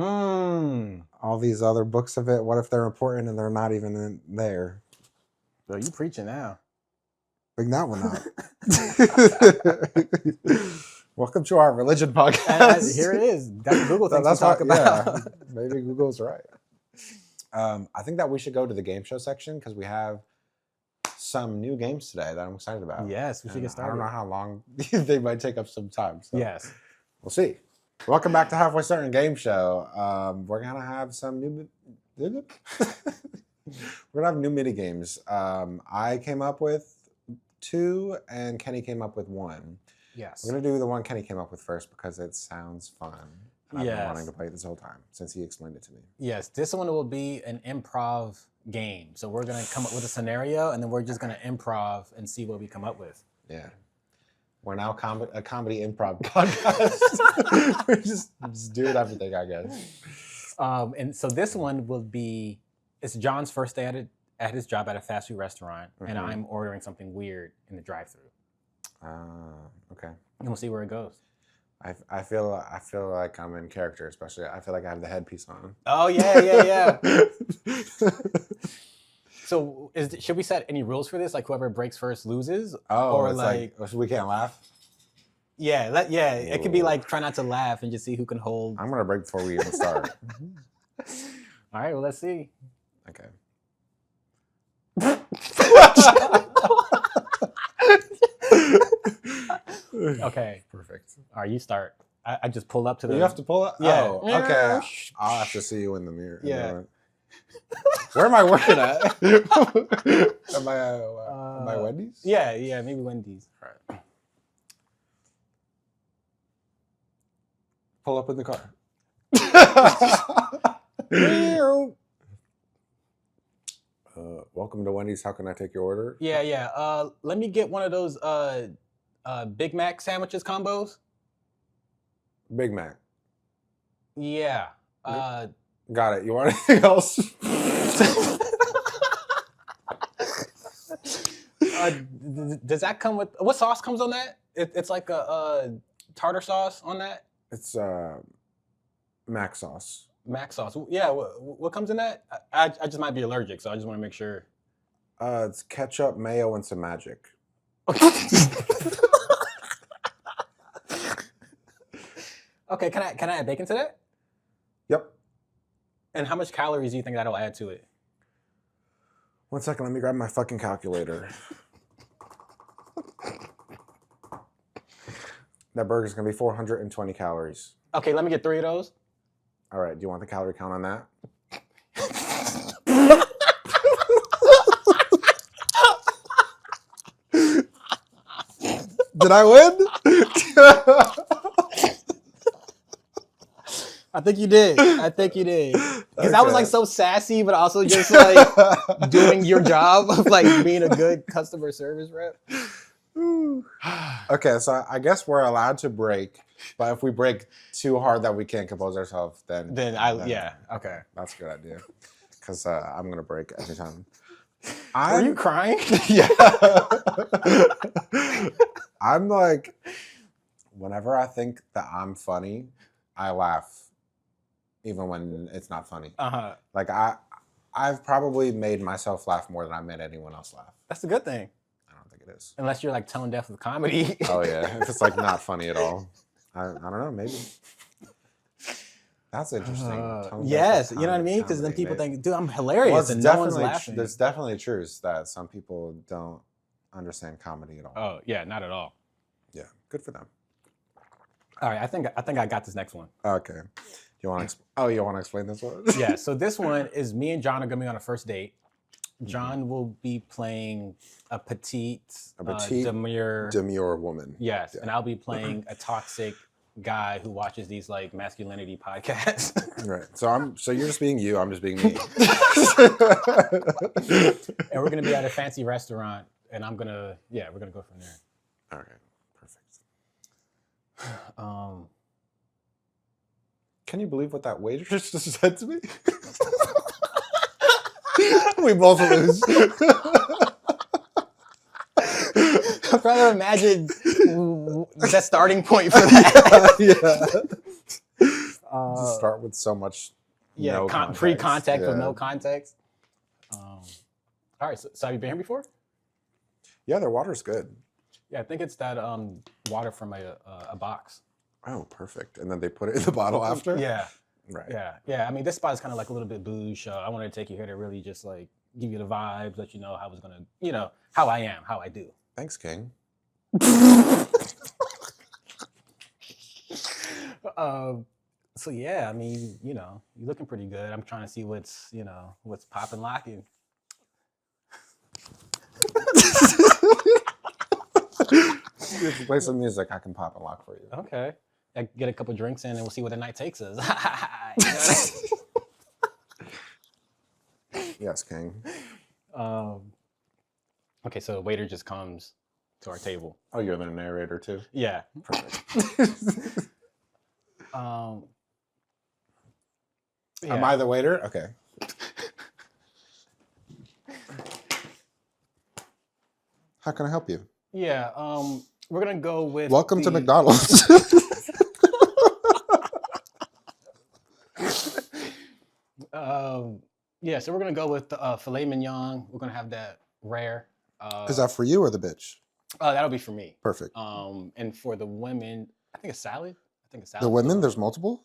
All these other books of it, what if they're important and they're not even in there? So you preaching now. Bring that one up. Welcome to our religion podcast. Here it is. That's what Google thinks we talk about. Yeah, maybe Google's right. I think that we should go to the game show section, because we have some new games today that I'm excited about. Yes, we should get started. I don't know how long they might take up some time. So yes. We'll see. Welcome back to Halfway Certain Game Show. We're going to have some new... We're going to have new mini games. I came up with 2 and Kenny came up with 1. Yes. We're going to do the one Kenny came up with first because it sounds fun. And I've been wanting to play it this whole time since he explained it to me. Yes, this one will be an improv game. So we're going to come up with a scenario, and then we're just going to improv and see what we come up with. Yeah. We're now a comedy improv podcast. We're just doing everything, I guess. And so this one will be, it's John's first day at his job at a fast food restaurant, and I'm ordering something weird in the drive-thru. Okay. And we'll see where it goes. I feel like I'm in character, especially I feel like I have the headpiece on. Oh yeah. So should we set any rules for this? Like whoever breaks first loses? Oh, or it's like we can't laugh? Yeah, it could be like try not to laugh and just see who can hold. I'm gonna break before we even start. All right, well, let's see. Okay. Okay. Perfect. All right, you start. I just pulled up to the. You have to pull it? Yeah. Oh, okay. I'll have to see you in the mirror. Yeah. Where am I working at? Am I Wendy's? Yeah, maybe Wendy's. All right. Pull up in the car. Welcome to Wendy's. How can I take your order? Yeah. Let me get one of those Big Mac sandwiches combos. Big Mac. Yeah. Got it. You want anything else? Does that come with what sauce comes on that? It's like a tartar sauce on that. It's Mac sauce. Mac sauce. Yeah. What comes in that? I just might be allergic, so I just want to make sure. It's ketchup, mayo, and some magic. Okay. Can I add bacon to that? Yep. And how much calories do you think that'll add to it? 1 second, let me grab my fucking calculator. That burger's gonna be 420 calories. Okay, let me get 3 of those. All right, do you want the calorie count on that? Did I win? I think you did. Because I was like so sassy, but also just like doing your job of like being a good customer service rep. Okay, so I guess we're allowed to break, but if we break too hard that we can't compose ourselves, then okay. That's a good idea. Because I'm gonna break every time. Are you crying? Yeah. I'm like, whenever I think that I'm funny, I laugh, even when it's not funny. Like I've probably made myself laugh more than I made anyone else laugh. That's a good thing. I don't think it is. Unless you're like tone deaf with comedy. Oh yeah, if it's like not funny at all, I don't know, maybe. That's interesting. Yes, you know what I mean? Because then people think, dude, I'm hilarious, and no one's laughing. There's definitely truth that some people don't understand comedy at all. Oh yeah, not at all. Yeah, good for them. All right, I think I got this next one. Okay. You want to explain this one? Yeah. So this one is me and John are gonna be on a first date. John will be playing a petite demure woman. Yes, Yeah. And I'll be playing a toxic guy who watches these like masculinity podcasts. Right. So you're just being you. I'm just being me. And we're gonna be at a fancy restaurant, and we're gonna go from there. All right. Perfect. Can you believe what that waitress just said to me? We both lose. I'm trying to imagine the starting point for that. Yeah. Just start with so much. Yeah, pre-context with no context. All right, so have you been here before? Yeah, their water's good. Yeah, I think it's that water from a box. Oh, perfect. And then they put it in the bottle after? Yeah. Right. Yeah. I mean, this spot is kind of like a little bit booze show. I wanted to take you here to really just like give you the vibes, let you know how I was gonna, how I am, how I do. Thanks, King. So yeah, I mean, you're looking pretty good. I'm trying to see what's popping, locking. If you play some music, I can pop and lock for you. Okay. I get a couple drinks in and we'll see where the night takes us. Yes, King. Okay, so the waiter just comes to our table. Oh, you're the narrator too? Yeah. Perfect. Am I the waiter? Okay. How can I help you? Yeah, we're gonna go with Welcome to McDonald's. Yeah, so we're gonna go with filet mignon. We're gonna have that rare. Is that for you or the bitch? That'll be for me. Perfect. And for the women, I think a salad. The women, there's multiple?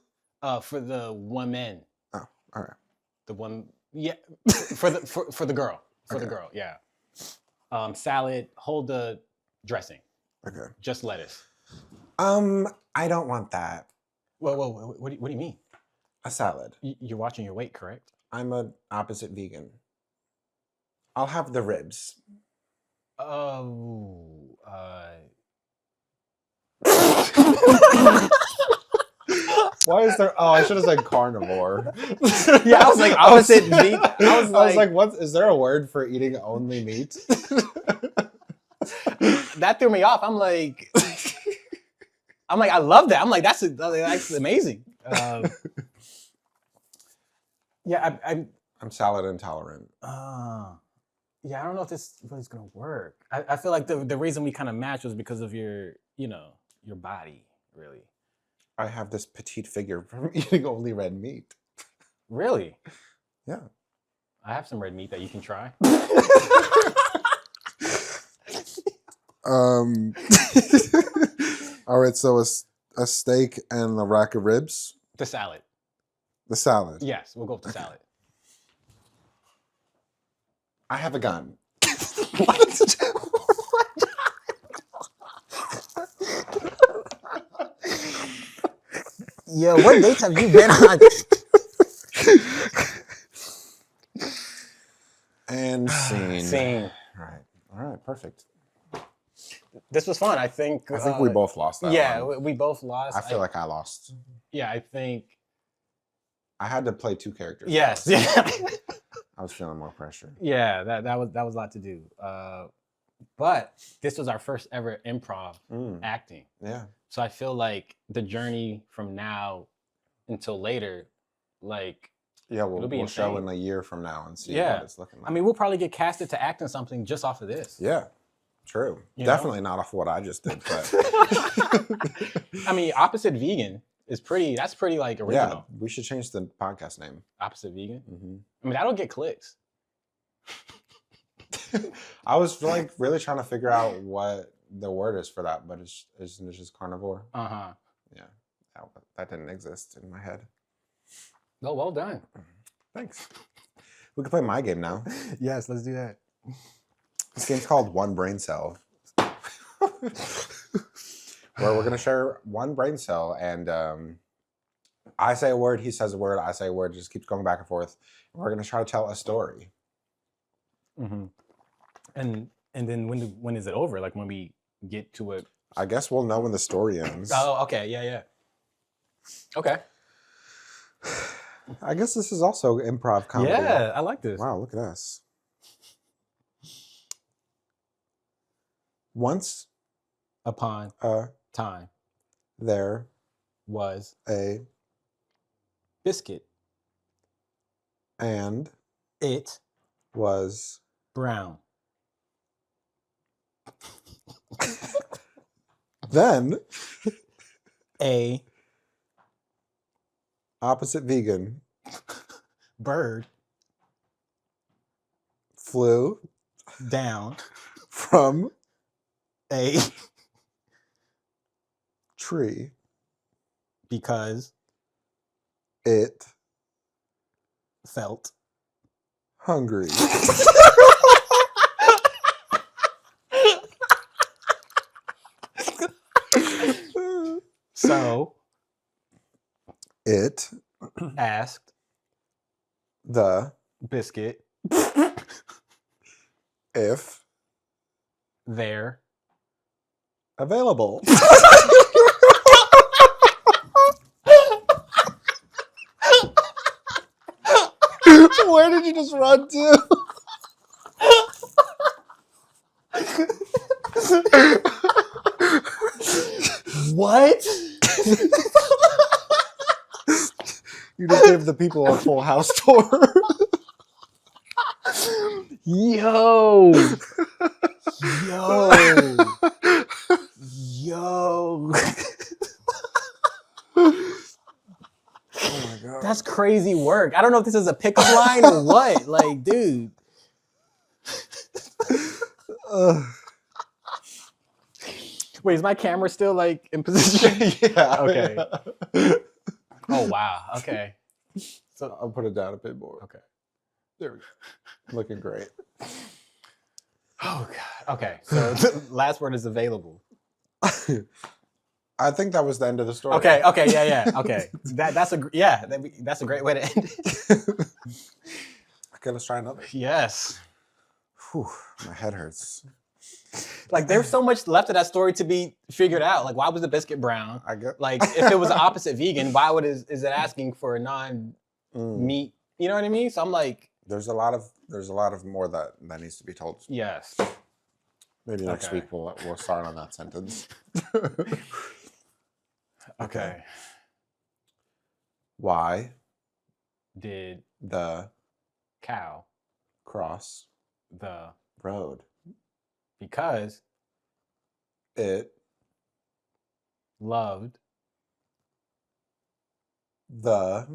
For the women. Oh, all right. The one, yeah, for the girl, the girl, yeah. Salad, hold the dressing. Okay. Just lettuce. I don't want that. Whoa, what do you mean? A salad. You're watching your weight, correct? I'm an opposite vegan. I'll have the ribs. Oh, Why is there? Oh, I should have said carnivore. yeah, I was like opposite meat. I was like, what? Is there a word for eating only meat? That threw me off. I'm like, I love that. I'm like, that's amazing. Yeah, I'm salad intolerant. yeah, I don't know if this really is gonna work. I feel like the reason we kind of matched was because of your body, really. I have this petite figure from eating only red meat. Really? Yeah. I have some red meat that you can try. All right, so a steak and a rack of ribs. The salad. The salad. Yes, we'll go with the salad. I have a gun. Yo, what dates have you been on? And scene. Scene. All right, perfect. This was fun. I think we both lost that yeah, one. we both lost. I feel like I lost. Yeah, I think. I had to play two characters. Yes. Yeah. I was feeling more pressure. Yeah, that was a lot to do. But this was our first ever improv acting. Yeah. So I feel like the journey from now until later, like yeah, we'll insane. show in a year from now and see what it's looking like. I mean, we'll probably get casted to act in something just off of this. Yeah, true. Definitely not off of what I just did, but I mean, opposite vegan is pretty. That's pretty like original. Yeah, we should change the podcast name. Opposite vegan. Mm-hmm. I mean, that'll get clicks. I was like really trying to figure out what the word is for that, but it's just carnivore. Uh-huh. Yeah, that didn't exist in my head. Oh, well done. Thanks. We can play my game now. Yes, let's do that. This game's called One Brain Cell. Where we're going to share one brain cell, and I say a word, he says a word, I say a word, just keeps going back and forth. We're going to try to tell a story. Mm-hmm. And then when is it over? Like when we get to it? I guess we'll know when the story ends. Oh, okay. Yeah. Okay. I guess this is also improv comedy. Yeah, I like this. Wow, look at us. Once upon a time there was a biscuit and it was brown. Then A opposite vegan bird flew down from a tree because it felt hungry. So it asked the biscuit if they're available. Where did you just run to? what? You just gave the people a Full House tour. Yo. Oh my God. That's crazy work. I don't know if this is a pickup line or what. Like, dude. Wait, is my camera still like in position? Yeah. Okay. Oh wow. Okay. So I'll put it down a bit more. okay. There we go. Looking great. Oh god. Okay. So the last word is available. I think that was the end of the story. Okay. Okay. Yeah. Okay. That's a great way to end it. Okay, let's try another. Yes. Whew, my head hurts. Like there's so much left of that story to be figured out. Like why was the biscuit brown? I get Like if it was the opposite vegan, why would is it asking for a non-meat? You know what I mean? So I'm like, there's a lot of more that needs to be told. yes. Maybe next Okay. week we'll start on that sentence. Okay. Why Did the cow cross the road? because It loved the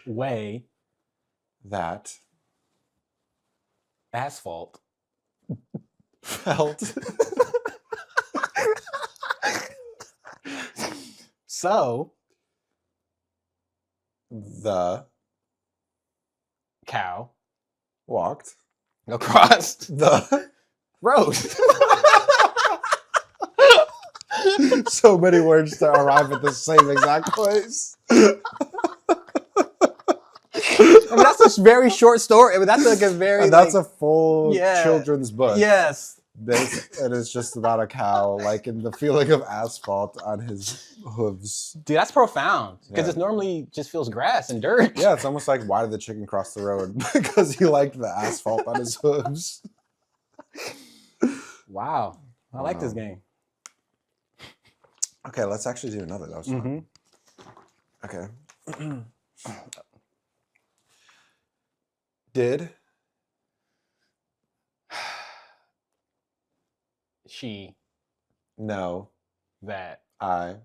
way that asphalt felt so the cow walked across the road. so many words to arrive at the same exact place. I mean, that's a very short story. I mean, that's like a very And that's like, a full yeah. children's book. yes. And it's just about a cow, like in the feeling of asphalt on his hooves. Dude, that's profound because Yeah. it normally just feels grass and dirt. Yeah, it's almost like, why did the chicken cross the road? Because he liked the asphalt on his hooves. Wow. I like this Wow. game. Okay, let's actually do another. That was fun. Okay. Did She know that I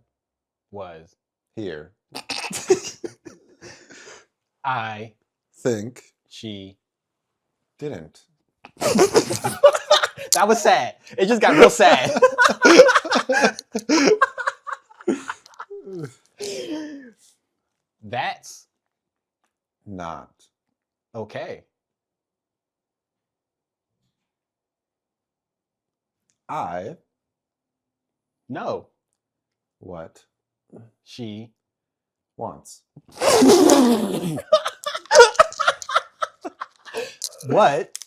was here I think she didn't? that was sad. It just got real sad. That's Not okay. I No, what she wants. what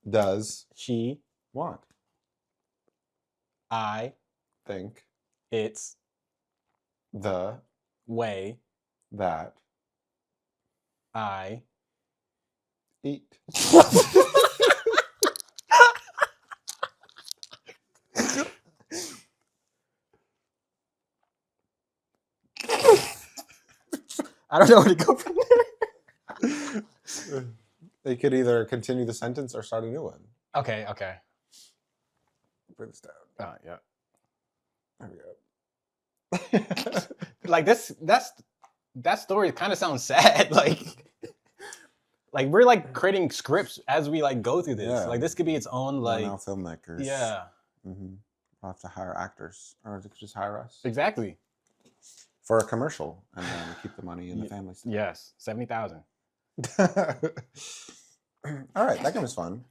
Does she want. I Think it's the way that I eat. I don't know where to go from there. They could either continue the sentence or start a new one. Okay, okay. Bring this down. Oh, yeah. There we go. Like that story kind of sounds sad. Like we're like creating scripts as we like go through this. Yeah. Like this could be its own We're like now filmmakers. yeah, Mm-hmm. We'll have to hire actors, or they could just hire us exactly. for a commercial, and then keep the money in the family. Stuff. Yes, 70,000. All right, that game was fun.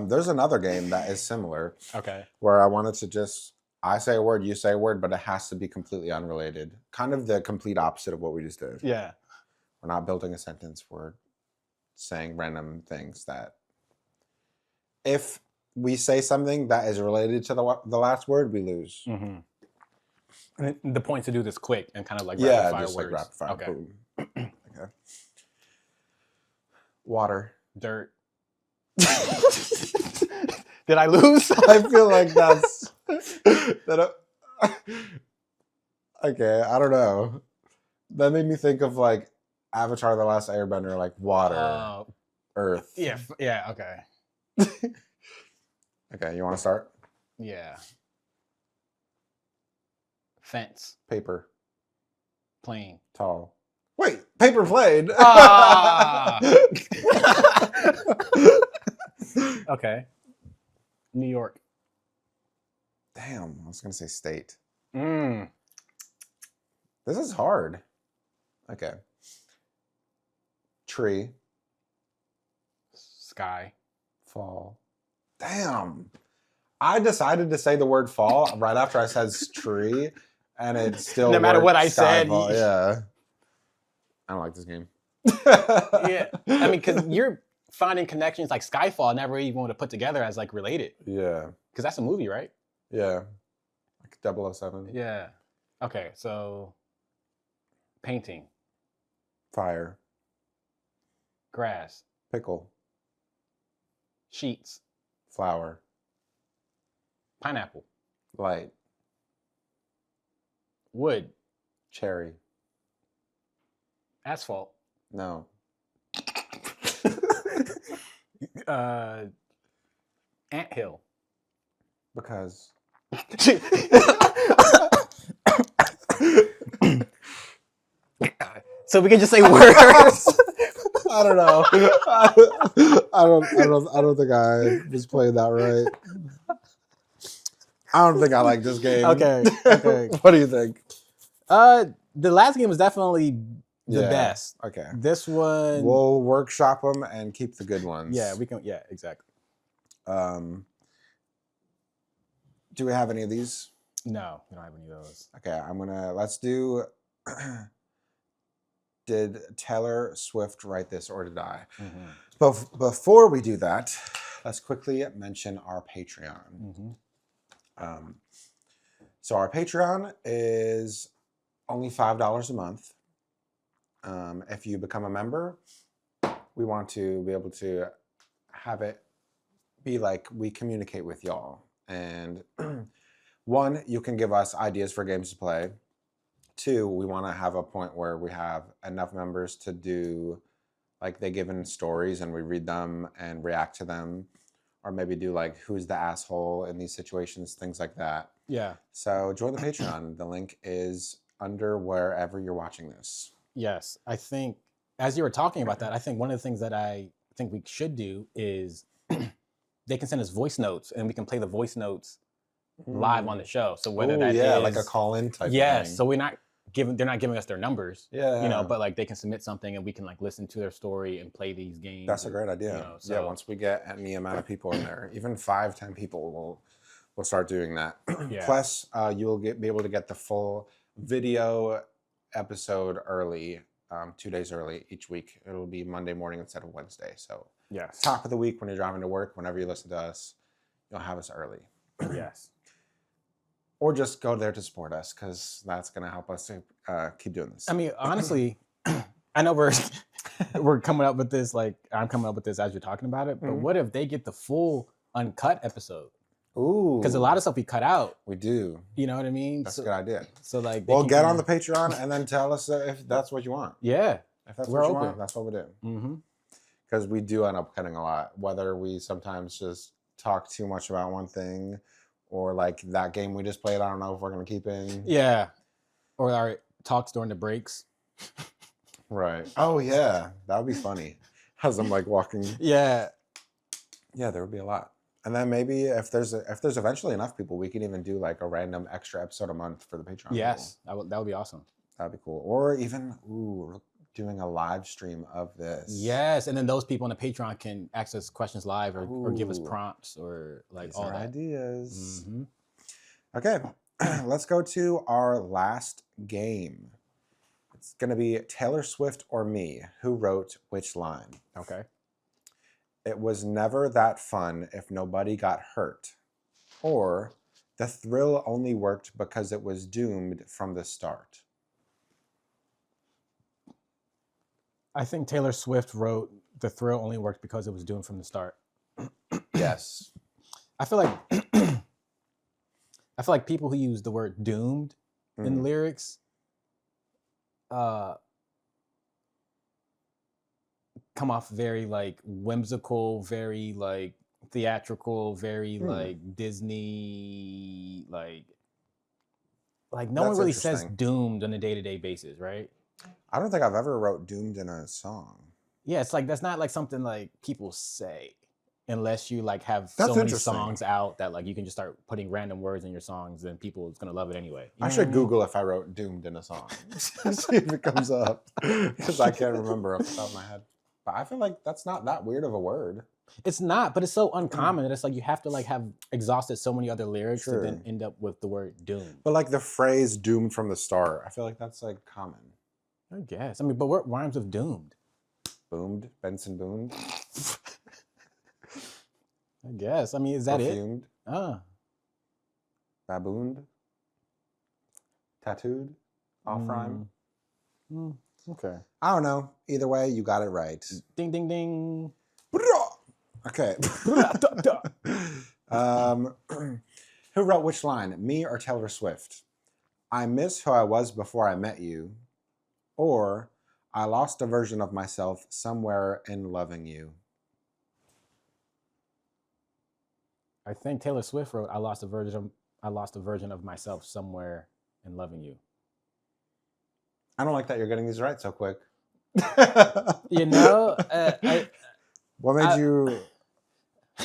There's another game that is similar Okay. where I wanted to just, I say a word, you say a word, but it has to be completely unrelated. Kind of the complete opposite of what we just did. Yeah. We're not building a sentence. We're saying random things that if we say something that is related to the last word, we lose. Mm-hmm. And the point to do this quick and kind of like Yeah, rapid fire just words. like rapid fire. Okay. Boom. Okay. Water. Dirt. Did I lose? I feel like that's okay. I don't know. That made me think of like Avatar: The Last Airbender, like water, earth. Yeah. Yeah. Okay. Okay, you want to start? Yeah. Fence. Paper. Plane. Tall. Wait, paper plane. Ah! Okay. New York. Damn, I was gonna say state. Mm. This is hard. Okay. Tree. Sky. Fall. Damn. I decided to say the word fall right after I said tree, and it still No matter worked. what I said, Skyfall, yeah. I don't like this game. Yeah. I mean, because you're finding connections like Skyfall, I never even want to put together as like related. Yeah. Because that's a movie, right? Yeah. Like 007. Yeah. Okay, so painting, Fire. grass, Pickle. sheets, Flower. pineapple, Light. wood, Cherry. asphalt, No. anthill. Because. So we can just say words. I don't know. I don't think I was playing that right. I don't think I like this game. Okay. What do you think? The last game was definitely the Yeah. best. Okay. This one, We'll workshop them and keep the good ones. yeah, we can. Yeah, exactly. Do we have any of these? No, we don't have any of those. Okay, let's do. Did Taylor Swift write this or did I? Mm-hmm. But before we do that, let's quickly mention our Patreon. Mm-hmm. So our Patreon is only $5 a month. If you become a member, we want to be able to have it be like we communicate with y'all. And one, you can give us ideas for games to play. Two, we want to have a point where we have enough members to do, like they give in stories and we read them and react to them. Or maybe do like, who's the asshole in these situations, things like that. Yeah. So join the Patreon. The link is under wherever you're watching this. Yes, I think as you were talking about that, I think one of the things that I think we should do is they can send us voice notes and we can play the voice notes live on the show. So whether that is like a call-in type yes, thing. so they're not giving us their numbers. Yeah. You know, but like they can submit something and we can like listen to their story and play these games. That's a great idea. You know, Yeah, once we get any amount of people in there, even 5-10 people, we'll start doing that. Yeah. Plus, you'll be able to get the full video episode early, 2 days early each week. It'll be Monday morning instead of Wednesday. So yes. top of the week when you're driving to work, whenever you listen to us, you'll have us early. Yes. Or just go there to support us because that's going to help us to keep doing this. I mean, honestly, I know we're coming up with this, like I'm coming up with this as you're talking about it, but what if they get the full uncut episode? Ooh. Because a lot of stuff we cut out. We do. You know what I mean? That's a good idea. So like, Well, get on the Patreon and then tell us if that's what you want. Yeah. If that's We're what you open. want, that's what we do. Mm-hmm. Because we do end up cutting a lot. Whether we sometimes just talk too much about one thing, or like that game we just played, I don't know if we're gonna keep in. Yeah. Or our talks during the breaks. Right. Oh yeah, that would be funny. As I'm like walking. Yeah. Yeah, there would be a lot. And then maybe if there's eventually enough people, we can even do like a random extra episode a month for the Patreon. Yes, that would be awesome. That'd be cool. Or even doing a live stream of this. Yes, and then those people on the Patreon can access questions live or give us prompts or like These all are that. ideas. Mm-hmm. Okay, let's go to our last game. It's going to be Taylor Swift or me. Who wrote which line? Okay. It was never that fun if nobody got hurt. Or the thrill only worked because it was doomed from the start. I think Taylor Swift wrote the thrill only worked because it was doomed from the start. Yes. I feel like people who use the word doomed in lyrics come off very like whimsical, very like theatrical, very like Disney, like no one really says doomed on a day-to-day basis, right? I don't think I've ever wrote doomed in a song. Yeah, it's like that's not like something like people say. unless you like have That's so many interesting. songs out that like you can just start putting random words in your songs, then people is gonna love it anyway. You know I what should mean? Google if I wrote "doomed" in a song. See if it comes up, because I can't remember off the top of my head. But I feel like that's not that weird of a word. It's not, but it's so uncommon that it's like you have to like have exhausted so many other lyrics to then Sure. end up with the word doom. But like the phrase "doomed from the start," I feel like that's like common. I guess. I mean, but what rhymes with doomed? Boomed, Benson boomed, I guess. I mean, is that perfumed, it? babooned, tattooed, off rhyme. Okay. I don't know. Either way, you got it right. Ding ding ding. Okay. Who wrote which line? Me or Taylor Swift? I miss who I was before I met you. Or I lost a version of myself somewhere in loving you. I think Taylor Swift wrote, I lost a version of myself somewhere in loving you. I don't like that you're getting these right so quick. You know, What made you...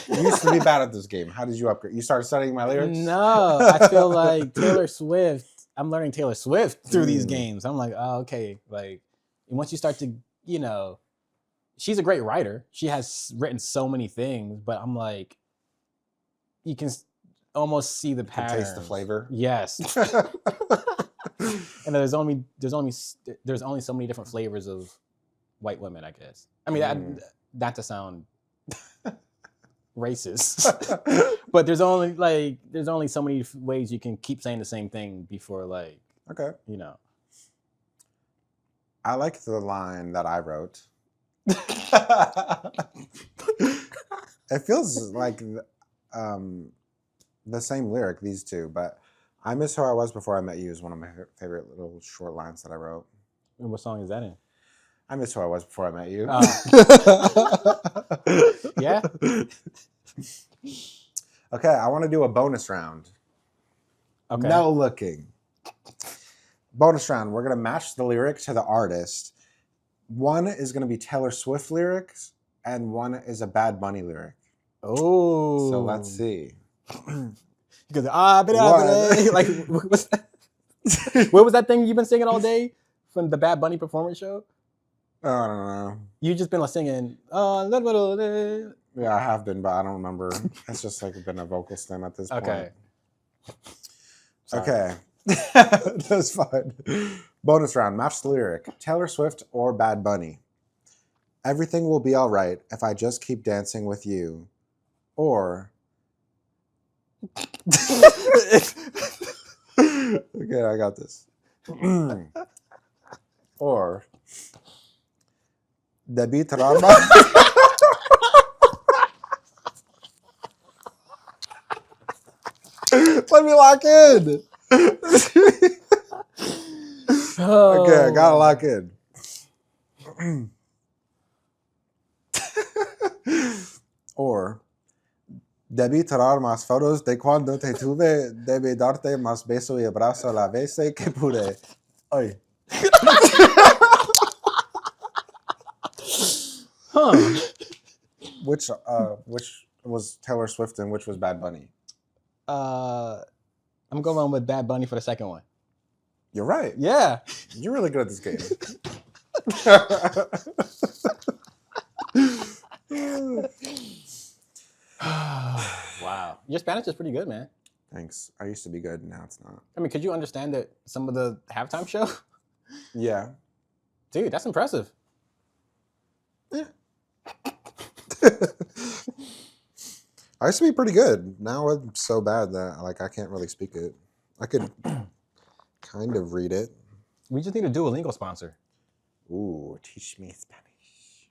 You used to be bad at this game. How did you upgrade? You started studying my lyrics? No, I feel like Taylor Swift, I'm learning Taylor Swift through these games. I'm like, oh, okay. Like, and once you start to, you know, she's a great writer. She has written so many things, but I'm like, you can almost see the pattern. Taste the flavor. Yes. And there's only so many different flavors of white women, I guess. I mean, not to sound racist, but there's only so many ways you can keep saying the same thing before, like, Okay. you know. I like the line that I wrote. It feels like the same lyric, these two, but I miss who I was before I met you is one of my favorite little short lines that I wrote. And what song is that in? I miss who I was before I met you. Yeah. Okay, I want to do a bonus round. Okay. No looking. Bonus round. We're going to match the lyric to the artist. One is going to be Taylor Swift lyrics, and one is a Bad Bunny lyric. Oh. So let's see. Because like, what's that? What was that thing you've been singing all day from the Bad Bunny performance show? I don't know. You just been like singing. Yeah, I have been, but I don't remember. It's just like been a vocal stem at this point. Okay. Okay. That's fine. Bonus round. Match the lyric. Taylor Swift or Bad Bunny. Everything will be all right if I just keep dancing with you. Or... Okay, I got this. Or... Debí trabajar. Let me lock in. Okay, I gotta lock in. Or debí tirar más fotos de cuando te tuve, debí darte más beso y abrazo la vez que pude. Ay. Huh. Which was Taylor Swift and which was Bad Bunny? I'm going with Bad Bunny for the second one. You're right. Yeah. You're really good at this game. Wow. Your Spanish is pretty good, man. Thanks. I used to be good. Now it's not. I mean, could you understand some of the halftime show? Yeah. Dude, that's impressive. Yeah. I used to be pretty good. Now I'm so bad that like I can't really speak it. I could kind of read it. We just need a Duolingo sponsor. Ooh, teach me Spanish.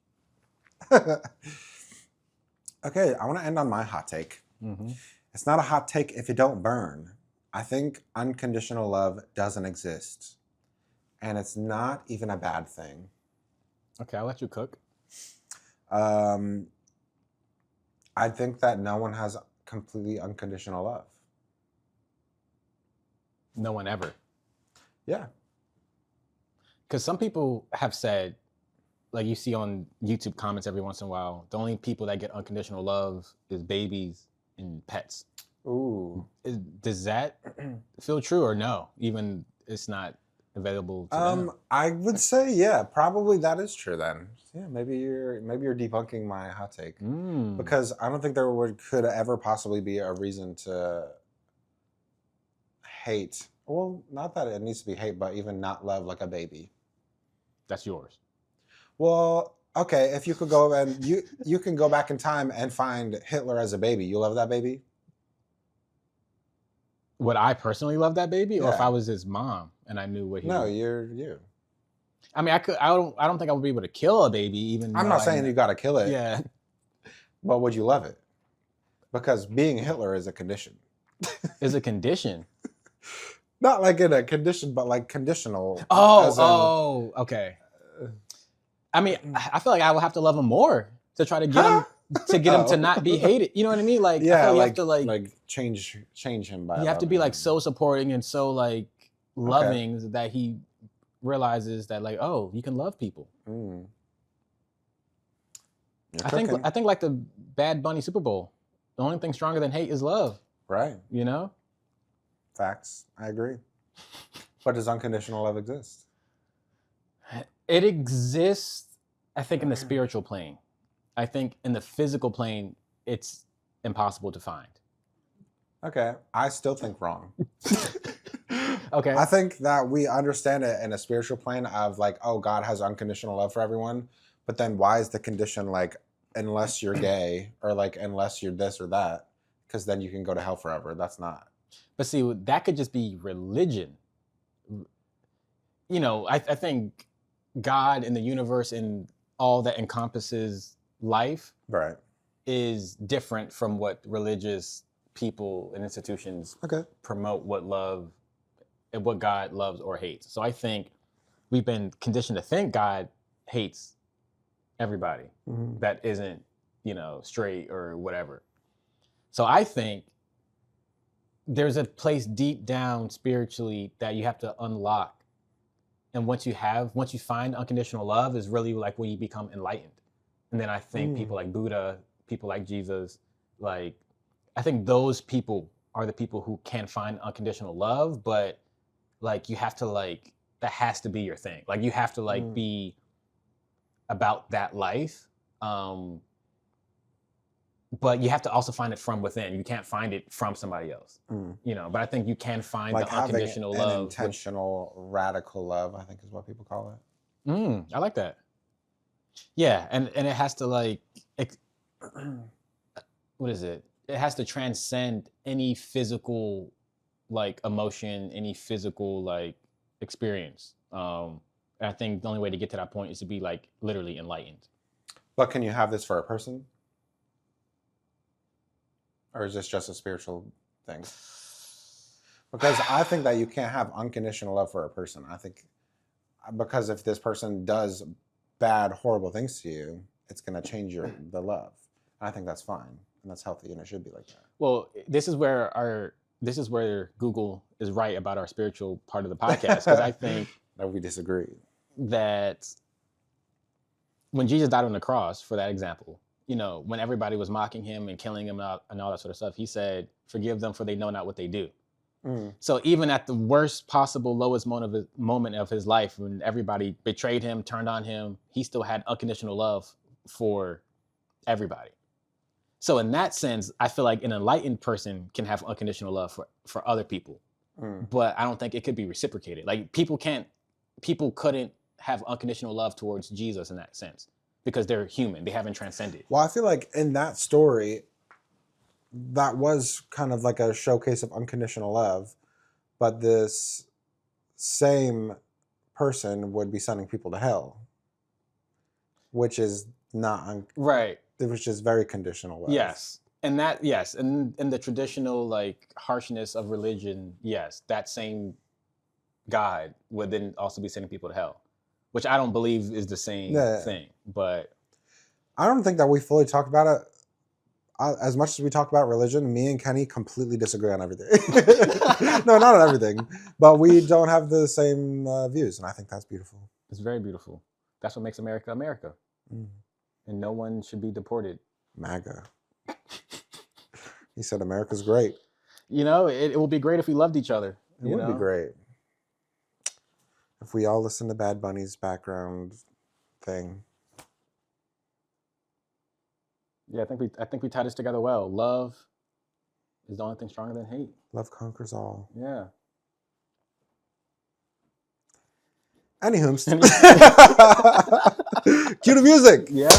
Okay, I want to end on my hot take. Mm-hmm. It's not a hot take if it don't burn. I think unconditional love doesn't exist. And it's not even a bad thing. Okay, I'll let you cook. I think that no one has completely unconditional love. No one ever. Yeah. Because some people have said like you see on YouTube comments every once in a while, the only people that get unconditional love is babies and pets. Ooh. Does that feel true or no? Even it's not available to them. I would say, yeah, probably that is true then. Yeah, maybe you're debunking my hot take. Because I don't think there could ever possibly be a reason to hate. Well, not that it needs to be hate, but even not love like a baby. That's yours. Well, okay, if you could go and you can go back in time and find Hitler as a baby, you love that baby? Would I personally love that baby, or if Yeah. I was his mom and I knew what he? No, was? you're you. I mean, I could. I don't think I would be able to kill a baby. Even I'm though not saying you got to kill it. Yeah. But would you love it? Because being Hitler is a condition. Is a condition. Not like in a condition, but like conditional. Okay. I mean, I feel like I would have to love him more to try to get him to not be hated. You know what I mean? Like, yeah, I feel like, you have to like change him by. you have to be like so supporting and so like loving that he realizes that like, oh, you can love people. Mm. I think like the Bad Bunny Super Bowl, the only thing stronger than hate is love. Right. You know? Facts. I agree. But does unconditional love exist? It exists, I think, in the spiritual plane. I think in the physical plane, it's impossible to find. Okay. I still think wrong. Okay. I think that we understand it in a spiritual plane of like, oh, God has unconditional love for everyone. But then why is the condition like, unless you're gay or like, unless you're this or that, because then you can go to hell forever. That's not. But see, that could just be religion. You know, I think God and the universe and all that encompasses life Right. is different from what religious people and institutions promote what love and what God loves or hates. So I think we've been conditioned to think God hates everybody that isn't, you know, straight or whatever. So I think there's a place deep down spiritually that you have to unlock. And once you find unconditional love is really like when you become enlightened. And then I think people like Buddha, people like Jesus, like, I think those people are the people who can find unconditional love, but like you have to like, that has to be your thing. Like you have to like be about that life. But you have to also find it from within. You can't find it from somebody else, you know. But I think you can find like the unconditional having an love, intentional, radical love, I think is what people call it. I like that. Yeah, and it has to like, what is it? It has to transcend any physical, like emotion, any physical like experience. And I think the only way to get to that point is to be like literally enlightened. But can you have this for a person? Or is this just a spiritual thing? Because I think that you can't have unconditional love for a person. I think because if this person does bad, horrible things to you, it's going to change the love. And I think that's fine and that's healthy and it should be like that. Well, this is where Google is right about our spiritual part of the podcast, because I think that we disagree. That when Jesus died on the cross, for that example, you know, when everybody was mocking him and killing him and all that sort of stuff, he said, "Forgive them, for they know not what they do." So even at the worst possible, lowest moment of his life, when everybody betrayed him, turned on him, he still had unconditional love for everybody. So in that sense, I feel like an enlightened person can have unconditional love for other people, but I don't think it could be reciprocated. Like people couldn't have unconditional love towards Jesus in that sense, because they're human. They haven't transcended. Well, I feel like in that story, that was kind of like a showcase of unconditional love, but this same person would be sending people to hell, which is not right. It was just very conditional love. Yes. And that, yes. And in the traditional like harshness of religion, yes, that same God would then also be sending people to hell, which I don't believe is the same thing. But I don't think that we fully talked about it. As much as we talk about religion, me and Kenny completely disagree on everything. No, not on everything, but we don't have the same views, and I think that's beautiful. It's very beautiful. That's what makes America America. Mm. And no one should be deported. MAGA. He said America's great. You know, it would be great if we loved each other. It would be great. If we all listen to Bad Bunny's background thing. Yeah, I think we tied this together well. Love is the only thing stronger than hate. Love conquers all. Yeah. Anywho. Cue the music. Yeah.